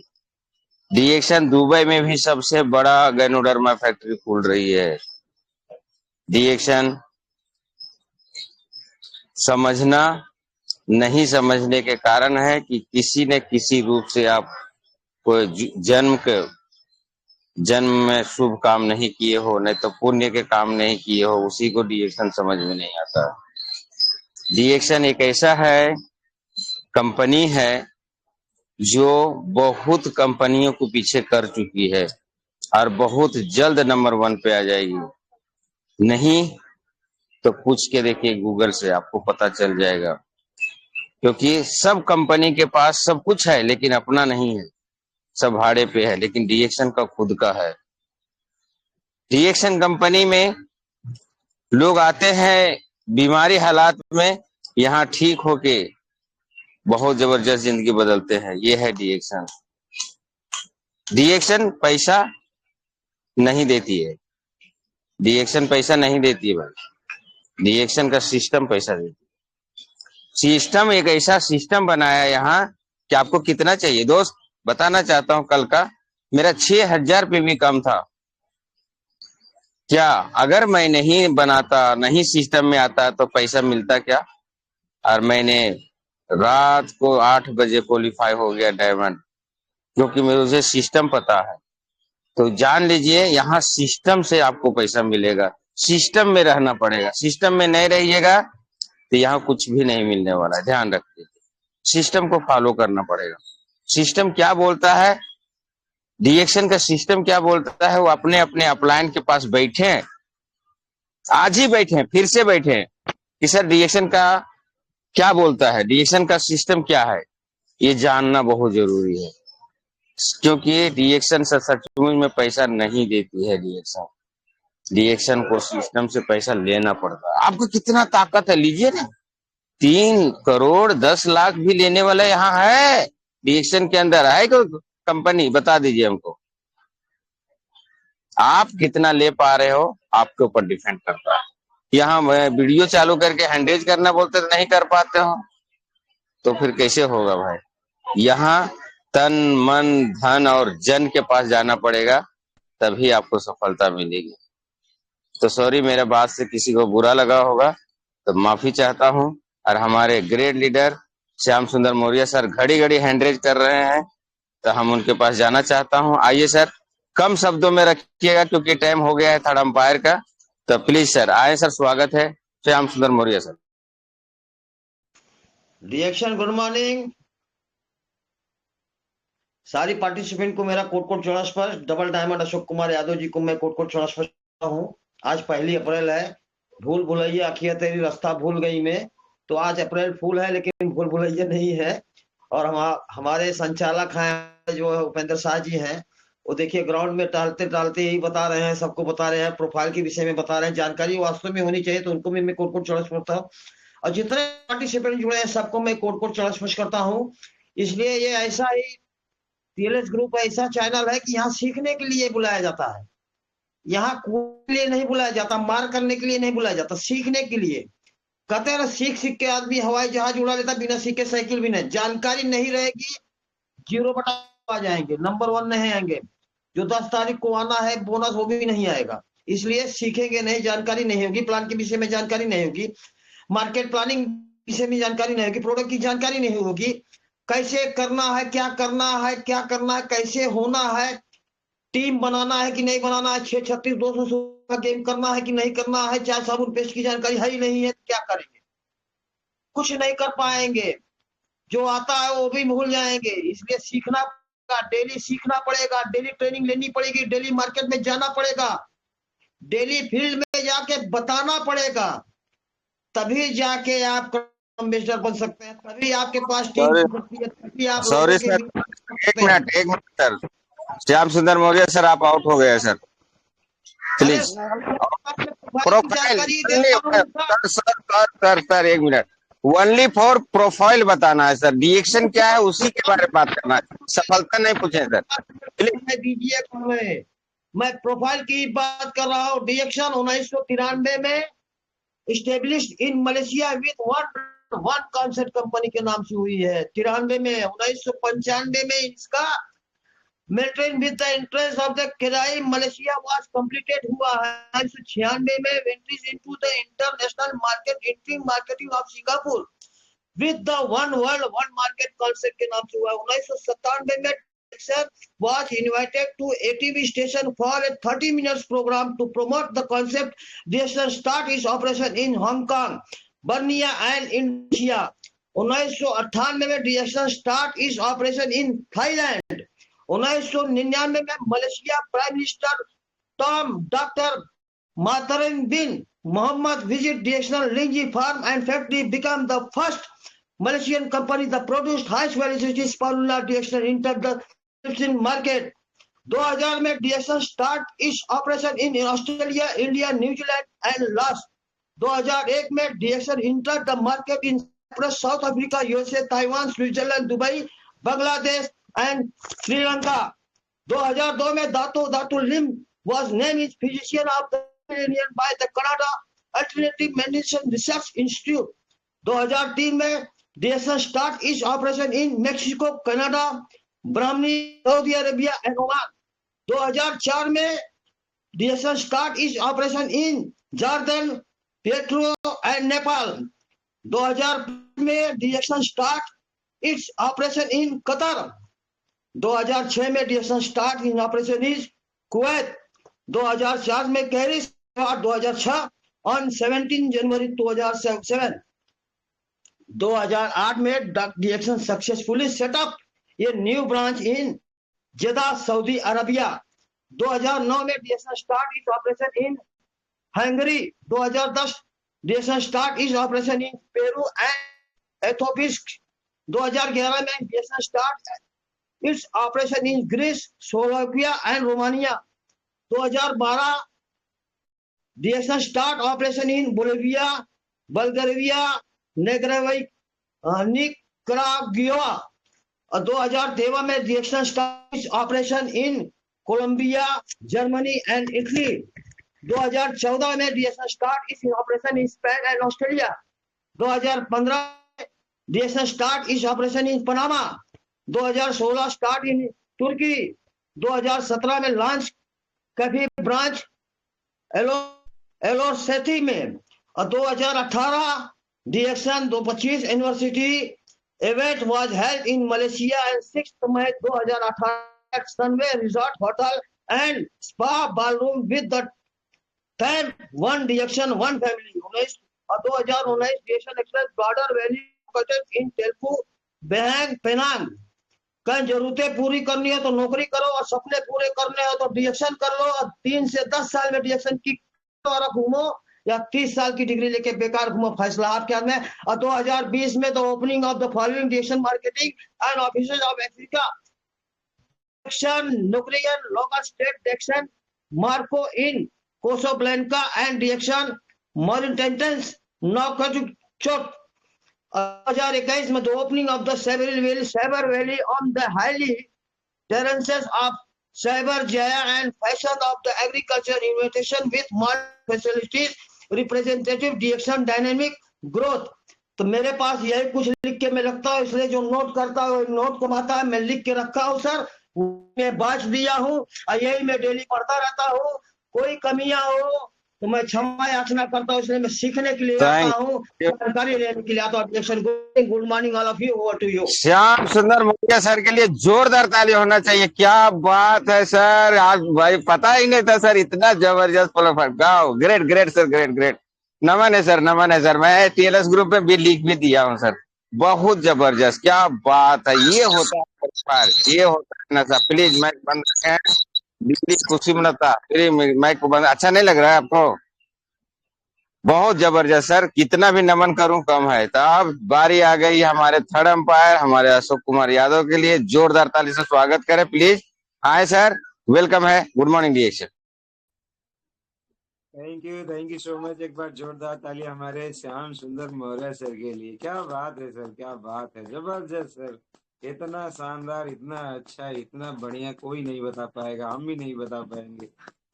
डीएक्शन दुबई में भी सबसे बड़ा गैनोडर्मा फैक्ट्री खोल रही है। डीएक्शन समझना नहीं समझने के कारण है कि किसी न किसी रूप से आप कोई जन्म में शुभ काम नहीं किए हो, नहीं तो पुण्य के काम नहीं किए हो, उसी को डीएक्शन समझ में नहीं आता। डीएक्शन एक ऐसा है कंपनी है जो बहुत कंपनियों को पीछे कर चुकी है और बहुत जल्द नंबर 1 पे आ जाएगी। नहीं तो पूछ के देखिए गूगल से, आपको पता चल जाएगा। क्योंकि सब कंपनी के पास सब कुछ है लेकिन अपना नहीं है, सब भाड़े पे है, लेकिन डीएक्शन का खुद का है। डीएक्शन कंपनी में लोग आते हैं बीमारी हालात में, यहाँ ठीक होके बहुत जबरदस्त जिंदगी बदलते हैं। ये है डीएक्शन। डीएक्शन पैसा नहीं देती है, डीएक्शन पैसा नहीं देती है भाई, डीएक्शन का सिस्टम पैसा देती है। सिस्टम एक ऐसा सिस्टम बनाया यहाँ कि आपको कितना चाहिए दोस्त, बताना चाहता हूं। कल का मेरा 6000 पे भी कम था। क्या अगर मैं नहीं बनाता, नहीं सिस्टम में आता तो पैसा मिलता क्या? और मैंने रात को 8 बजे क्वालिफाई हो गया डायमंड, क्योंकि मुझे सिस्टम पता है। तो जान लीजिए यहाँ सिस्टम से आपको पैसा मिलेगा, सिस्टम में रहना पड़ेगा। सिस्टम में नहीं रहिएगा तो यहाँ कुछ भी नहीं मिलने वाला है, ध्यान रखिए। सिस्टम को फॉलो करना पड़ेगा। सिस्टम क्या बोलता है, डीएक्शन का सिस्टम क्या बोलता है, वो अपने अपने अपलाइन के पास बैठे हैं, आज ही बैठे हैं, फिर से बैठे हैं कि सर डीएक्शन का क्या बोलता है, डीएक्शन का सिस्टम क्या है, ये जानना बहुत जरूरी है। क्योंकि डीएक्शन से सचमुच में पैसा नहीं देती है। डीएक्शन को सिस्टम से पैसा लेना पड़ता है। आपको कितना ताकत है, लीजिए ना, 3 करोड़ 10 लाख भी लेने वाला यहाँ है? डीएक्शन के अंदर है कोई कंपनी? बता दीजिए हमको। आप कितना ले पा रहे हो आपके ऊपर डिपेंड करता है। यहाँ मैं वीडियो चालू करके हैंडरेज करना बोलते तो नहीं कर पाते हो, तो फिर कैसे होगा भाई? यहाँ तन मन धन और जन के पास जाना पड़ेगा, तभी आपको सफलता मिलेगी। तो सॉरी, मेरे बात से किसी को बुरा लगा होगा तो माफी चाहता हूँ। और हमारे ग्रेट लीडर श्याम सुंदर मौर्य सर घड़ी घड़ी हैंडरेज कर रहे हैं, तो हम उनके पास जाना चाहता हूँ। आइए सर, कम शब्दों में रखिएगा क्योंकि टाइम हो गया है थर्ड अंपायर का। तो प्लीज सर आए सर, स्वागत है श्याम सुंदर Maurya sir. Reaction good morning सारी पार्टिसिपेंट को मेरा कोट कोट चौड़ा स्पष्ट। डबल डायमंड अशोक कुमार यादव जी को मैं कोट कोट चौड़ा स्पष्ट हूँ। आज 1 अप्रैल है, भूल भुलैया अखिया तेरी रास्ता भूल गई मैं। तो आज अप्रैल फूल है लेकिन भूल भुलैया नहीं है। और हमारे संचालक हैं जो उपेंद्र शाह जी हैं, वो देखिए ग्राउंड में टहलते टहलते यही बता रहे हैं, सबको बता रहे हैं, प्रोफाइल के विषय में बता रहे हैं। जानकारी वास्तव में होनी चाहिए तो उनको भी मैं कोट कोट चौड़ा स्पष्ट हूँ। और जितने पार्टिसिपेंट जुड़े हैं सबको मैं कोट कोट चौड़ा स्पष्ट करता हूँ। इसलिए ये ऐसा ही टीएलएस ग्रुप ऐसा चैनल है कि यहाँ सीखने के लिए बुलाया जाता है। यहाँ के लिए नहीं बुलाया जाता, मार करने के लिए नहीं बुलाया जाता, सीखने के लिए। कहते हैं सीख सीख के आदमी हवाई जहाज उड़ा लेता, बिना सीखे साइकिल भी नहीं। जानकारी नहीं रहेगी 0 आ जाएंगे, नंबर 1 नहीं आएंगे। जो 10 तारीख को आना है बोनस वो भी नहीं आएगा। इसलिए सीखेंगे नहीं, जानकारी नहीं होगी, प्लान के विषय में जानकारी नहीं होगी, मार्केट प्लानिंग विषय में जानकारी नहीं होगी, प्रोडक्ट की जानकारी नहीं होगी, कैसे करना है, क्या करना है, क्या करना है, कैसे होना है, टीम बनाना है कि नहीं बनाना है, 6-36-200 का गेम करना है कि नहीं करना है, चाय साबुन पेस्ट की जानकारी है ही नहीं है, क्या करेंगे? कुछ नहीं कर पाएंगे। जो आता है वो भी भूल जाएंगे। इसलिए सीखना पड़ेगा, डेली सीखना पड़ेगा, डेली ट्रेनिंग लेनी पड़ेगी, डेली मार्केट में जाना पड़ेगा, डेली फील्ड में जाके बताना पड़ेगा, तभी जाके आप एम्बेसडर बन सकते हैं, तभी आपके पास टीम बन सकती है, तभी आप सॉरी लोगों सर, के एक मिनट सर। श्याम सुंदर मौर्य सर आप आउट हो गए sir, please. Profile sir 1 minute, only for profile बताना है सर। डीएक्शन क्या है उसी के बारे में बात करना है, सफलता नहीं पूछे सर प्लीज। दीजिए, मैं प्रोफाइल की बात कर रहा हूँ। डीएक्शन 1993 में established in Malaysia with one concept company के नाम से हुई है। 93 में, 1995 में इसका मेल्टेन with the interest of the केराई मलेशिया वाज कंप्लीटेड हुआ है। 1996 में entries into the international market, entry marketing of Singapore with the one world one market concept के नाम से हुआ। 1997 में was invited to ATV station for a 30 minutes program to promote the concept. DSN start its operation in Hong Kong, Borneo and Indonesia. 1998 में DSN start its operation in Thailand. 1999 में Malaysia prime minister Tun doctor Mahathir bin Mohammed visit DSN Linji farm and factory become the first Malaysian company that produced high quality spirulina DSN entered the market. 2000 में DXN start is operation in Australia, India, New Zealand and last. 2001 में DXN enter the market in South Africa, USA, Taiwan, Switzerland, Dubai, Bangladesh and Sri Lanka. 2002 में Datuk Lim was named as physician of the millennium by the Canada alternative medicine research institute. 2003 में DXN start is operation in Mexico, Canada, Bahrain, Saudi Arabia and Oman. 2004 में DXN start is operation in Jordan, petro and Nepal. 2000 में DXN start its operation in Qatar. 2006 में DXN start in operation in Kuwait. 2004 में कैरिस, 2006 on 17 जनवरी 2007। 2008 में DXN successfully set up ये new branch in Jeddah, Saudi Arabia. 2009 में DXN start is operation in Hungary. 2010 DXN start is operation in Peru and Ethiopia. 2011 में DXN start its operation in Greece, Slovakia and Romania. 2012 DXN start operation in Bolivia, Bulgaria Nicaragua. 2013 में DXN start operation in Colombia, Germany and Italy. 2014 में DXN start is operation in Spain and Australia. 2015 DXN start is operation in Panama. 2016 start in Turkey. 2017 में launch कैफी branch एलोसेथी में। और 2018 DXN 225 university event was held in Malaysia on 6th May 2018 at Sunway Resort Hotel and Spa Ballroom with the theme One Direction, One Family. 2019 Direction Express Border Valley located in Telpu, Behang, Penang. कहीं जरूरतें पूरी करनी है तो नौकरी करो और सपने पूरे करने हो तो डिएक्शन कर लो। और 3 से 10 साल में डिएक्शन की द्वारा घूमो या 30 साल की डिग्री लेके बेकार घूमो, फैसला आपके हाथ में। और 2020 में the opening of the following DXN marketing and offices of Africa, नुक्लियन local state DXN Maroc in Casablanca and DXN मॉरिटेंटेंस नौकचोट। 2021 में the opening of the cyber valley on the highly terraces of Cyber Jaya and fashion of the agriculture invitation with modern facilities representative direction dynamic growth। तो मेरे पास यही कुछ लिख के मैं रखता हूँ, इसलिए जो नोट करता है नोट कमाता है। मैं लिख के रखा हूँ सर, मैं बांट दिया हूँ और यही मैं डेली पढ़ता रहता हूँ। कोई कमियां हो तो मैं क्षमा याचना करता हूँ, इसलिए मैं सीखने के लिए आता हूँ, जानकारी लेने के लिए आता हूँ। Good morning all of you, over to you. Shyam Sundar Mukhiya sir के लिए जोरदार ताली होना चाहिए। क्या बात है सर, आज भाई पता ही नहीं था सर, इतना जबरदस्त प्रोफाइल। गाओ, great great sir, great great. नमन है सर, नमन है सर। मैं टीएलएस ग्रुप में भी लिख भी दिया हूँ सर। बहुत जबरदस्त, क्या बात है। ये होता है प्रोफाइल, ये होता है नशा। प्लीज माइक बंद रखें, दिल्ली खुशी मनता। माइक को बंद, अच्छा नहीं लग रहा है आपको? बहुत जबरदस्त सर, कितना भी नमन करूं कम है। तो अब बारी आ गई हमारे थर्ड अंपायर हमारे अशोक कुमार यादव के लिए। जोरदार ताली से स्वागत करें प्लीज। आए सर, वेलकम है। Good morning DXN. Thank you so much. एक बार जोरदार ताली हमारे श्याम सुंदर मौर्य सर के लिए। क्या बात है सर, क्या बात है, जबरदस्त सर। इतना शानदार, इतना अच्छा, इतना बढ़िया कोई नहीं बता पाएगा, हम भी नहीं बता पाएंगे।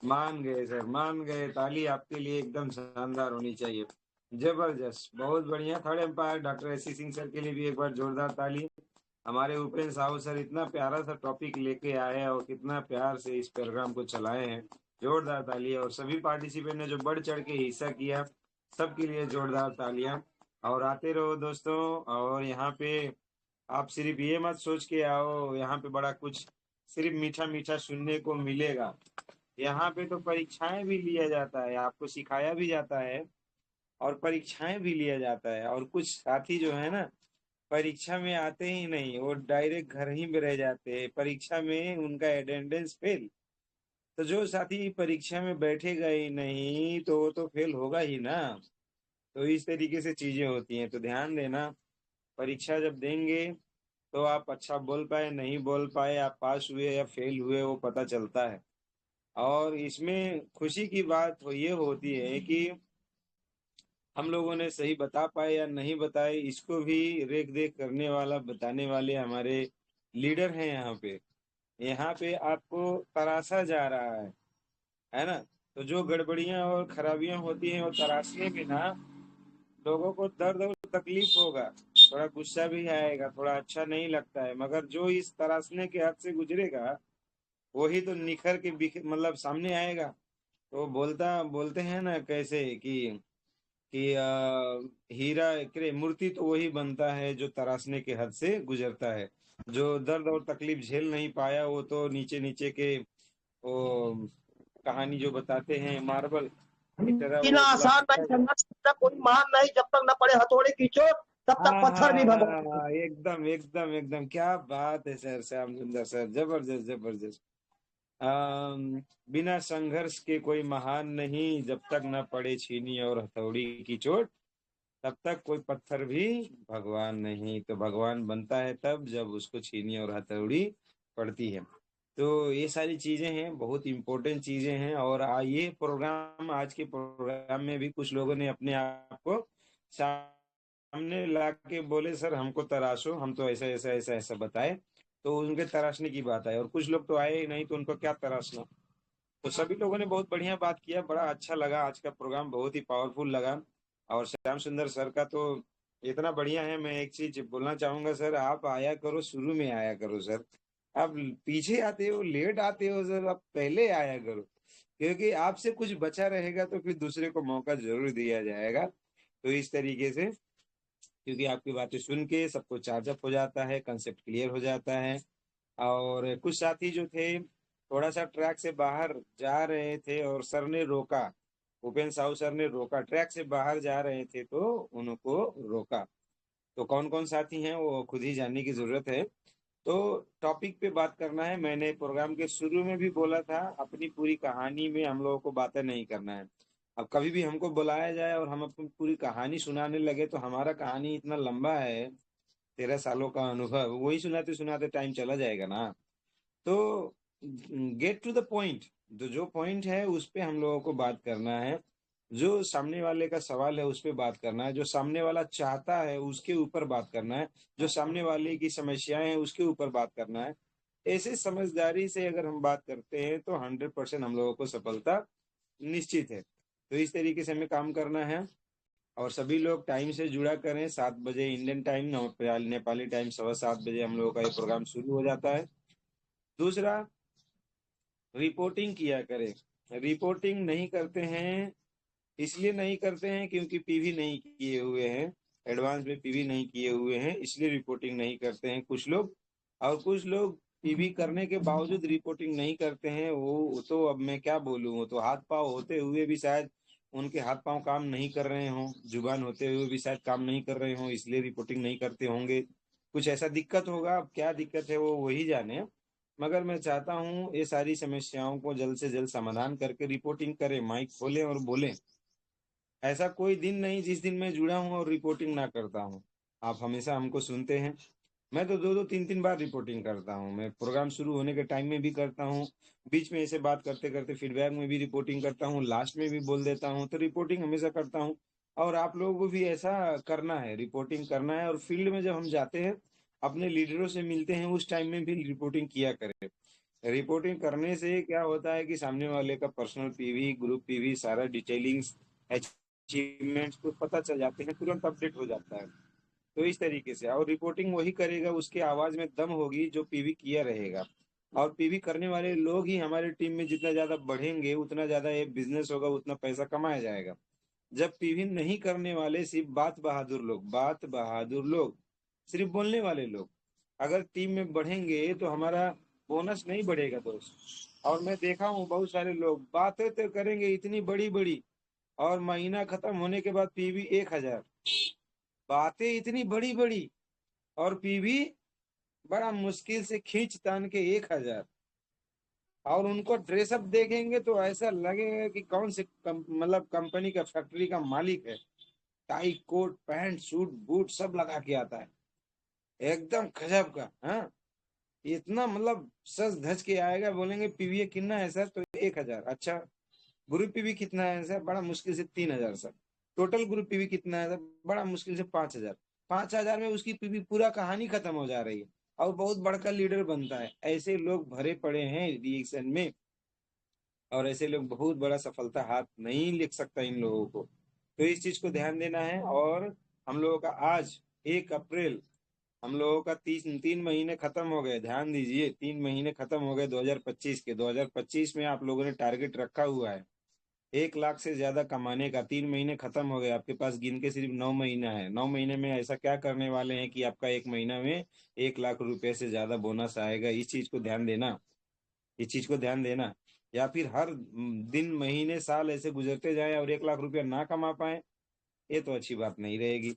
मान गए सर, मान गए। ताली आपके लिए एकदम शानदार होनी चाहिए, जबरदस्त, बहुत बढ़िया। Third umpire doctor S C Singh sir के लिए भी एक बार जोरदार ताली। हमारे उपेंद्र साहू सर इतना प्यारा सा टॉपिक लेके आए हैं और कितना प्यार से इस प्रोग्राम को चलाए हैं, जोरदार तालियां। और सभी पार्टिसिपेंट ने जो बढ़ चढ़ के हिस्सा किया, सबके लिए जोरदार तालियां। और आते रहो दोस्तों। और यहाँ पे आप सिर्फ ये मत सोच के आओ, यहाँ पे बड़ा कुछ सिर्फ मीठा मीठा सुनने को मिलेगा। यहाँ पे तो परीक्षाएं भी लिया जाता है, आपको सिखाया भी जाता है और परीक्षाएं भी लिया जाता है। और कुछ साथी जो है ना, परीक्षा में आते ही नहीं, वो डायरेक्ट घर ही में रह जाते हैं, परीक्षा में उनका अटेंडेंस फेल। तो जो साथी परीक्षा में बैठेगा ही नहीं तो वो तो फेल होगा ही ना। तो इस तरीके से चीजें होती हैं, तो ध्यान देना। परीक्षा जब देंगे तो आप अच्छा बोल पाए, नहीं बोल पाए, आप पास हुए या फेल हुए, वो पता चलता है। और इसमें खुशी की बात ये होती है कि हम लोगों ने सही बता पाए या नहीं बताए, इसको भी रेख देख करने वाला, बताने वाले हमारे लीडर हैं यहाँ पे आपको तराशा जा रहा है ना। तो जो गड़बड़ियां और खराबियां होती हैं वो तराशने में ना लोगों को दर्द और तकलीफ होगा, थोड़ा गुस्सा भी आएगा, थोड़ा अच्छा नहीं लगता है। मगर जो इस तराशने के हद से गुजरेगा वही तो निखर के मतलब सामने आएगा। तो बोलते हैं ना कैसे कि हीरा करे मूर्ति तो वही बनता है जो तराशने के हद से गुजरता है। जो दर्द और तकलीफ झेल नहीं पाया वो तो नीचे नीचे के वो कहानी जो बताते हैं मार्बल की तरह बिना वो आसान नहीं, संघर्ष तक कोई महान नहीं, जब तक न पड़े हथौड़े की चोट तब तक पत्थर भी भगवान। एकदम एकदम एकदम, क्या बात है सर, श्याम सुंदर सर, जबरदस्त जबरदस्त। बिना संघर्ष के कोई महान नहीं, जब तक न पड़े छीनी और हथौड़ी की चोट तब तक कोई पत्थर भी भगवान नहीं। तो भगवान बनता है तब जब उसको छीनी और हथौड़ी पड़ती है। तो ये सारी चीजें हैं, बहुत इंपॉर्टेंट चीजें हैं। और ये प्रोग्राम, आज के प्रोग्राम में भी कुछ लोगों ने अपने आप को सामने ला के बोले सर हमको तराशो, हम तो ऐसा ऐसा ऐसा ऐसा बताए, तो उनके तराशने की बात है। और कुछ लोग तो आए ही नहीं, तो उनको क्या तराशना। तो सभी लोगों ने बहुत बढ़िया बात किया, बड़ा अच्छा लगा आज का प्रोग्राम, बहुत ही पावरफुल लगा। और श्याम सुंदर सर का तो इतना बढ़िया है। मैं एक चीज बोलना चाहूंगा सर, आप आया करो, शुरू में आया करो सर। आप पीछे आते हो, लेट आते हो सर, आप पहले आया करो, क्योंकि आपसे कुछ बचा रहेगा तो फिर दूसरे को मौका जरूर दिया जाएगा। तो इस तरीके से, क्योंकि आपकी बातें सुन के सबको चार्जअप हो जाता है, कंसेप्ट क्लियर हो जाता है। और कुछ साथी जो थे थोड़ा सा ट्रैक से बाहर जा रहे थे और सर ने रोका, भूपेन साहू सर ने रोका, ट्रैक से बाहर जा रहे थे तो उनको रोका। तो कौन कौन साथी हैं वो खुद ही जानने की जरूरत है। तो टॉपिक पे बात करना है। मैंने प्रोग्राम के शुरू में भी बोला था, अपनी पूरी कहानी में हम लोगों को बातें नहीं करना है। अब कभी भी हमको बुलाया जाए और हम अपनी पूरी कहानी सुनाने लगे तो हमारा कहानी इतना लंबा है, 13 सालों का अनुभव, वही सुनाते सुनाते टाइम चला जाएगा ना। तो गेट टू द पॉइंट, तो जो पॉइंट है उस पे हम लोगों को बात करना है। जो सामने वाले का सवाल है उस पे बात करना है, जो सामने वाला चाहता है उसके ऊपर बात करना है, जो सामने वाले की समस्याएं हैं उसके ऊपर बात करना है। ऐसे समझदारी से अगर हम बात करते हैं तो 100% हम लोगों को सफलता निश्चित है। तो इस तरीके से हमें काम करना है। और सभी लोग टाइम से जुड़ा करें, 7 बजे इंडियन टाइम, नेपाली टाइम 7:15 बजे हम लोगों का ये प्रोग्राम शुरू हो जाता है। दूसरा, रिपोर्टिंग किया करें। रिपोर्टिंग नहीं करते हैं, इसलिए नहीं करते हैं क्योंकि पीवी नहीं किए हुए हैं, एडवांस में पीवी नहीं किए हुए हैं, इसलिए रिपोर्टिंग नहीं करते हैं कुछ लोग। और कुछ लोग पीवी करने के बावजूद रिपोर्टिंग नहीं करते हैं। वो तो अब मैं क्या बोलूं, वो तो हाथ पांव होते हुए भी शायद उनके हाथ पांव काम नहीं कर रहे हों, जुबान होते हुए भी शायद काम नहीं कर रहे हों, इसलिए रिपोर्टिंग नहीं करते होंगे। कुछ ऐसा दिक्कत होगा, अब क्या दिक्कत है वो वही जाने। मगर मैं चाहता हूँ ये सारी समस्याओं को जल्द से जल्द समाधान करके रिपोर्टिंग करें, माइक खोलें और बोलें। ऐसा कोई दिन नहीं जिस दिन मैं जुड़ा हूँ और रिपोर्टिंग ना करता हूँ। आप हमेशा हमको सुनते हैं। मैं तो 2-2 3-3 बार रिपोर्टिंग करता हूँ। मैं प्रोग्राम शुरू होने के टाइम में भी करता हूँ, बीच में ऐसे बात करते करते फीडबैक में भी रिपोर्टिंग करता हूँ, लास्ट में भी बोल देता हूँ। तो रिपोर्टिंग हमेशा करता हूँ। और आप लोगों को भी ऐसा करना है, रिपोर्टिंग करना है। और फील्ड में जब हम जाते हैं, अपने लीडरों से मिलते हैं, उस टाइम में भी रिपोर्टिंग किया करें। रिपोर्टिंग करने से क्या होता है कि सामने वाले का पर्सनल पीवी, ग्रुप पीवी, सारा डिटेलिंग्स, अचीवमेंट्स को पता चल जाते हैं, तुरंत अपडेट हो जाता है। तो इस तरीके से, और रिपोर्टिंग वही करेगा उसके आवाज में दम होगी जो पीवी किया रहेगा। और पीवी करने वाले लोग ही हमारे टीम में जितना ज्यादा बढ़ेंगे उतना ज्यादा ये बिजनेस होगा, उतना पैसा कमाया जाएगा। जब पीवी नहीं करने वाले सिर्फ बात बहादुर लोग सिर्फ बोलने वाले लोग अगर टीम में बढ़ेंगे तो हमारा बोनस नहीं बढ़ेगा दोस्त। और मैं देखा हूँ बहुत सारे लोग बातें तो करेंगे इतनी बड़ी बड़ी, और महीना खत्म होने के बाद पीवी 1,000। बातें इतनी बड़ी बड़ी और पीवी बड़ा मुश्किल से खींच तान के 1,000। और उनको ड्रेसअप देखेंगे तो ऐसा लगेगा कि कौन से मतलब कंपनी का, फैक्ट्री का मालिक है। Tie coat pant suit boot सब लगा के आता है, एकदम गजब का। हाँ, इतना मतलब सज धज के आएगा, बोलेंगे पीवी कितना है सर, तो 1,000। अच्छा, ग्रुप पीवी कितना है सर, बड़ा मुश्किल से 3,000 सर। टोटल ग्रुप पीवी कितना है सर, बड़ा मुश्किल से 5,000। 5,000 में उसकी पीवी पूरा कहानी खत्म हो जा रही है और बहुत बड़का लीडर बनता है। ऐसे लोग भरे पड़े हैं रिएक्शन में, और ऐसे लोग बहुत बड़ा सफलता हाथ नहीं लिख सकता इन लोगों को। तो इस चीज को ध्यान देना है। और हम लोगों का आज 1 अप्रैल, हम लोगों का 3 महीने खत्म हो गए। ध्यान दीजिए, 3 महीने खत्म हो गए 2025 के। 2025 में आप लोगों ने टारगेट रखा हुआ है 1 लाख से ज्यादा कमाने का। 3 महीने खत्म हो गए, आपके पास गिन के सिर्फ 9 महीना है। 9 महीने में ऐसा क्या करने वाले हैं कि आपका 1 महीना में 1 लाख रुपए से ज्यादा बोनस आएगा। इस चीज को ध्यान देना, इस चीज को ध्यान देना। या फिर हर दिन, महीने, साल ऐसे गुजरते जाए और 1 लाख रुपया ना कमा पाए, ये तो अच्छी बात नहीं रहेगी।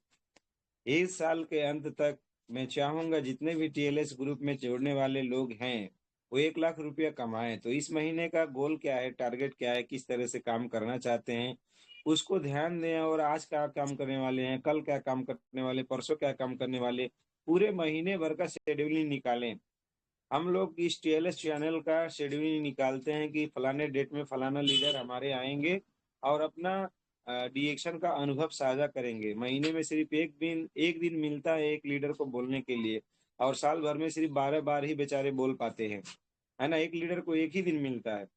इस साल के अंत तक मैं चाहूंगा जितने भी टीएलएस ग्रुप में जोड़ने वाले लोग हैं वो 1 लाख रुपया कमाएं। तो इस महीने का गोल क्या है, टारगेट क्या है, किस तरह से काम करना चाहते हैं, उसको ध्यान दें। और आज क्या काम करने वाले हैं, कल क्या काम करने वाले, परसों क्या काम करने वाले, पूरे महीने भर का शेड्यूलिंग निकालें। हम लोग इस टीएलएस चैनल का शेड्यूलिंग निकालते हैं कि फलाने डेट में फलाना लीडर हमारे आएंगे और अपना डीएक्शन का अनुभव साझा करेंगे। महीने में सिर्फ एक दिन मिलता है एक लीडर को बोलने के लिए, और साल भर में सिर्फ 12 बार ही बेचारे बोल पाते हैं, है ना। एक लीडर को एक ही दिन मिलता है।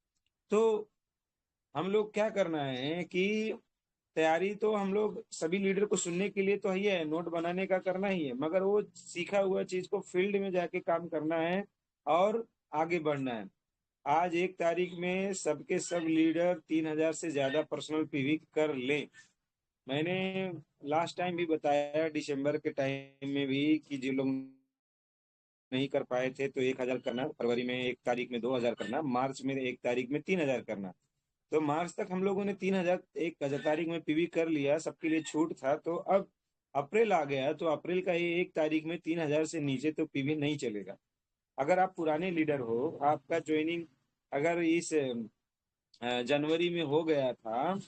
तो हम लोग क्या करना है कि तैयारी तो हम लोग सभी लीडर को सुनने के लिए तो ही है, नोट बनाने का करना ही है, मगर वो सीखा हुआ चीज को फील्ड में जाके काम करना है और आगे बढ़ना है। आज 1 तारीख में सबके सब लीडर 3,000 से ज्यादा पर्सनल पीवी कर लें। मैंने लास्ट टाइम भी बताया, दिसंबर के टाइम में भी, कि जो लोग नहीं कर पाए थे तो 1,000 करना, फरवरी में 1 तारीख में 2,000 करना, मार्च में 1 तारीख में 3,000 करना। तो मार्च तक हम लोगों ने 3,000 1 तारीख में पीवी कर लिया, सबके लिए छूट था। तो अब अप्रैल आ गया, तो अप्रैल का ये 1 तारीख में 3,000 से नीचे तो पीवी नहीं चलेगा। अगर आप पुराने लीडर हो, आपका ज्वाइनिंग अगर इस जनवरी में हो गया था,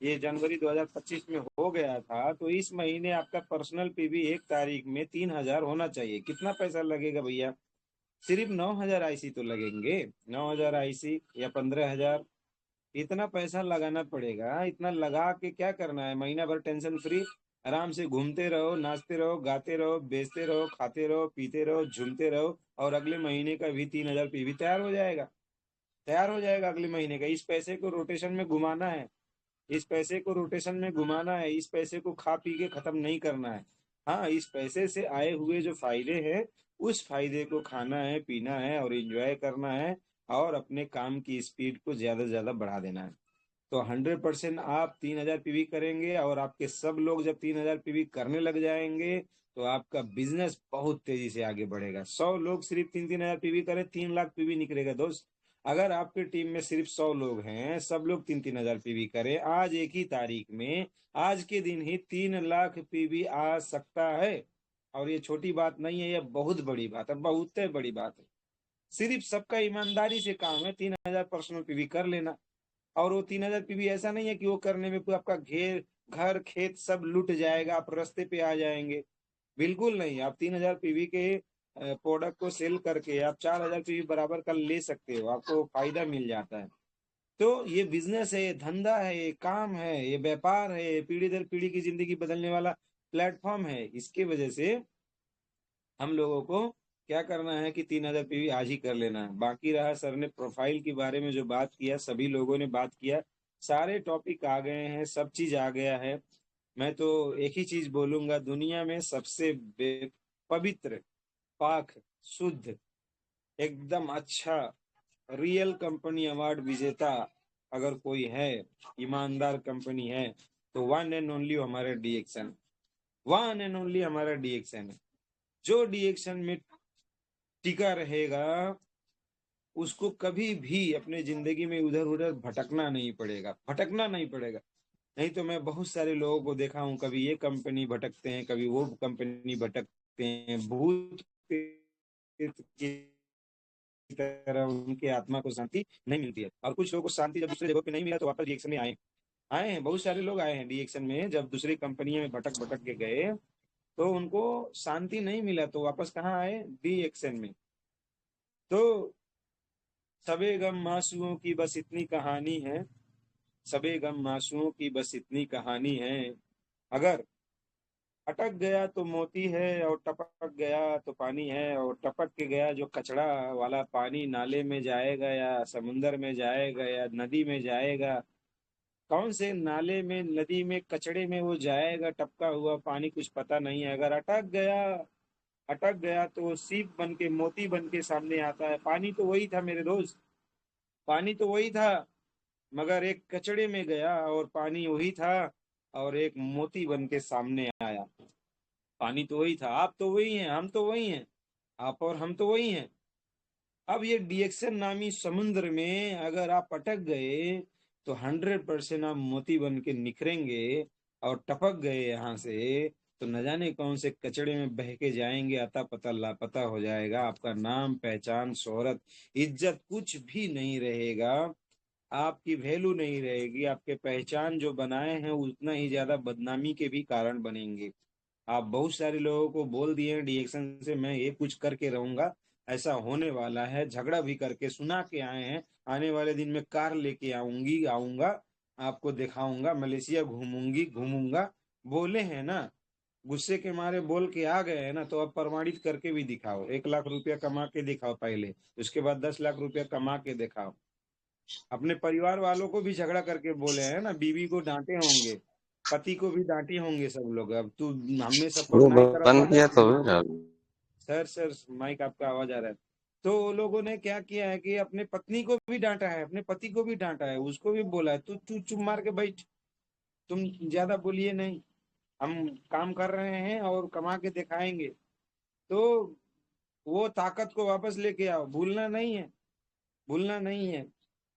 ये जनवरी 2025 में हो गया था, तो इस महीने आपका पर्सनल पीवी 1 तारीख में 3,000 होना चाहिए। कितना पैसा लगेगा भैया? सिर्फ 9,000 आईसी तो लगेंगे, 9,000 आईसी या 15,000, इतना पैसा लगाना पड़ेगा। इतना लगा के क्या करना है? महीना भर टेंशन फ्री आराम से घूमते रहो, नाचते रहो, गाते रहो, बेचते रहो, खाते रहो, पीते रहो, झूमते रहो, और अगले महीने का भी 3,000 पीवी तैयार हो जाएगा। तैयार हो जाएगा अगले महीने का। इस पैसे को रोटेशन में घुमाना है, इस पैसे को रोटेशन में घुमाना है, इस पैसे को खा पी के खत्म नहीं करना है। हाँ, इस पैसे से आए हुए जो फायदे हैं, उस फायदे को खाना है, पीना है और एंजॉय करना है, और अपने काम की स्पीड को ज्यादा से ज्यादा बढ़ा देना है। तो 100% आप 3,000 पीवी करेंगे, और आपके सब लोग जब 3,000 पीवी करने लग जाएंगे तो आपका बिजनेस बहुत तेजी से आगे बढ़ेगा। 100 लोग सिर्फ 3,000 पीवी करें, 3 लाख पीवी निकलेगा दोस्त। अगर आपके टीम में सिर्फ 100 लोग हैं, सब लोग 3,000 पीवी करें, आज एक ही तारीख में, आज के दिन ही 3 लाख पीवी आ सकता है। और ये छोटी बात नहीं है, ये बहुत बड़ी बात है, बहुत बड़ी बात है। सिर्फ सबका ईमानदारी से काम है 3,000 पर्सनल पीवी कर लेना। और वो 3,000 पीवी ऐसा नहीं है कि वो करने में आपका घर खेत सब लुट जाएगा, आप रास्ते पे आ जाएंगे। बिल्कुल नहीं। आप 3,000 पीवी के प्रोडक्ट को सेल करके आप 4,000 पीवी बराबर का ले सकते हो, आपको फायदा मिल जाता है। तो ये बिजनेस है, ये धंधा है, ये काम है, ये व्यापार है, ये पीढ़ी दर पीढ़ी की जिंदगी बदलने वाला प्लेटफॉर्म है। इसके वजह से हम लोगों को क्या करना है कि 3,000 पीवी आज ही कर लेना है। बाकी रहा, सर ने प्रोफाइल के बारे में जो बात किया, सभी लोगों ने बात किया, सारे टॉपिक आ गए हैं, सब चीज आ गया है। मैं तो एक ही चीज बोलूंगा, दुनिया में सबसे पवित्र, पाक, शुद्ध, एकदम अच्छा, रियल कंपनी अवार्ड विजेता अगर कोई है, ईमानदार कंपनी है, तो वन एंड ओनली हमारा डीएक्शन, वन एंड ओनली हमारा डीएक्शन है। जो डीएक्शन में टिका रहेगा उसको कभी भी अपने जिंदगी में उधर उधर भटकना नहीं पड़ेगा, भटकना नहीं पड़ेगा। नहीं तो मैं बहुत सारे लोगों को देखा हूँ, कभी ये कंपनी भटकते हैं, कभी वो कंपनी भटकते हैं, भूत की तरह उनकी आत्मा को शांति नहीं मिलती है। और कुछ लोगों को शांति जब दूसरे जगह पे नहीं मिला तो वापस डीएक्शन में आए आए हैं। बहुत सारे लोग आए हैं डीएक्शन में, जब दूसरी कंपनियों में भटक भटक के गए तो उनको शांति नहीं मिला, तो वापस कहाँ आए? डीएक्शन में। तो सबे गम मासूओं की बस इतनी कहानी है, सबे गम मासूओं की बस इतनी कहानी है। अगर अटक गया तो मोती है, और टपक गया तो पानी है, और टपक के गया जो कचड़ा वाला पानी नाले में जाएगा या समुंदर में जाएगा या नदी में जाएगा, कौन से नाले में, नदी में, कचड़े में वो जाएगा, टपका हुआ पानी कुछ पता नहीं है। अगर अटक गया तो वो सीप बन के, मोती बन के सामने आता है। पानी तो वही था मेरे दोस्त, पानी तो वही था, मगर एक कचड़े में गया और पानी वही था, और एक मोती बन के सामने आया। पानी तो वही था, आप तो वही हैं, हम तो वही हैं, आप और हम तो वही हैं। अब ये डीएक्शन नामी समुद्र में अगर आप अटक गए तो 100% आप मोती बन के निखरेंगे, और टपक गए यहाँ से तो न जाने कौन से कचड़े में बह के जाएंगे, अता पता लापता हो जाएगा। आपका नाम, पहचान, शोहरत, इज्जत कुछ भी नहीं रहेगा, आपकी वैल्यू नहीं रहेगी। आपके पहचान जो बनाए हैं उतना ही ज्यादा बदनामी के भी कारण बनेंगे। आप बहुत सारे लोगों को बोल दिए डीएक्शन से मैं ये कुछ करके रहूंगा, ऐसा होने वाला है, झगड़ा भी करके सुना के आए हैं, आने वाले दिन में कार लेके आऊंगा, आपको दिखाऊंगा, मलेशिया घूमूंगा। बोले हैं ना, गुस्से के मारे बोल के आ गए हैं ना, तो अब प्रमाणित करके भी दिखाओ। 1 लाख रुपया कमा के दिखाओ पहले, उसके बाद 10 लाख रुपया कमा के दिखाओ। अपने परिवार वालों को भी झगड़ा करके बोले हैं ना, बीवी को डांटे होंगे, पति को भी डांटे होंगे सब लोग। अब तू हमें सपोर्ट वो नहीं कर बन पाता गया तो तो सर माइक आपका आवाज आ रहा है। तो वो लोगों ने क्या किया है कि अपने पत्नी को भी डांटा है, अपने पति को भी डांटा है, उसको भी बोला है तू तू चुप मार के बैठ, तुम ज्यादा बोलिए नहीं, हम काम कर रहे हैं और कमा के दिखाएंगे। तो वो ताकत को वापस लेके आओ, भूलना नहीं है, भूलना नहीं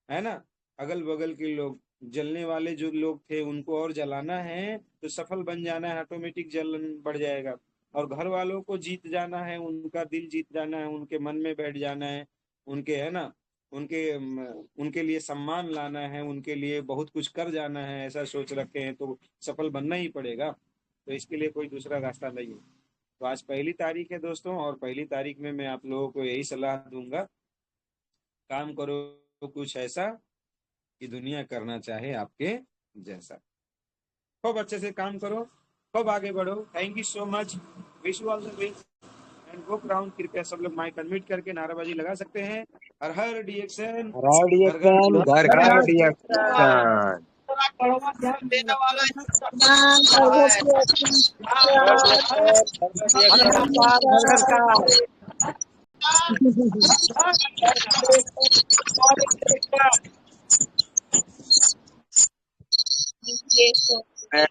है ना। अगल बगल के लोग, जलने वाले जो लोग थे उनको और जलाना है तो सफल बन जाना है, ऑटोमेटिक जलन बढ़ जाएगा। और घर वालों को जीत जाना है, उनका दिल जीत जाना है, उनके मन में बैठ जाना है, उनके है ना, उनके लिए सम्मान लाना है, उनके लिए बहुत कुछ कर जाना है, ऐसा सोच रखे हैं तो सफल बनना ही पड़ेगा। तो इसके लिए कोई दूसरा रास्ता नहीं है। तो आज 1 तारीख है दोस्तों, और 1 तारीख में मैं आप लोगों को यही सलाह दूंगा, काम करो कुछ ऐसा कि दुनिया करना चाहे आपके जैसा। खूब अच्छे से काम करो, खूब आगे बढ़ो। Thank you so much, wish you all the best and go ground. कृपया सब लोग माइक अनम्यूट करके नाराबाजी लगा सकते हैं। हर हर डिएक्शन, घर घर रिएक्शन घर घर डिएक्शन। रिएक्शन। कड़वा ध्यान देने वाला मान और वो भी है। अच्छा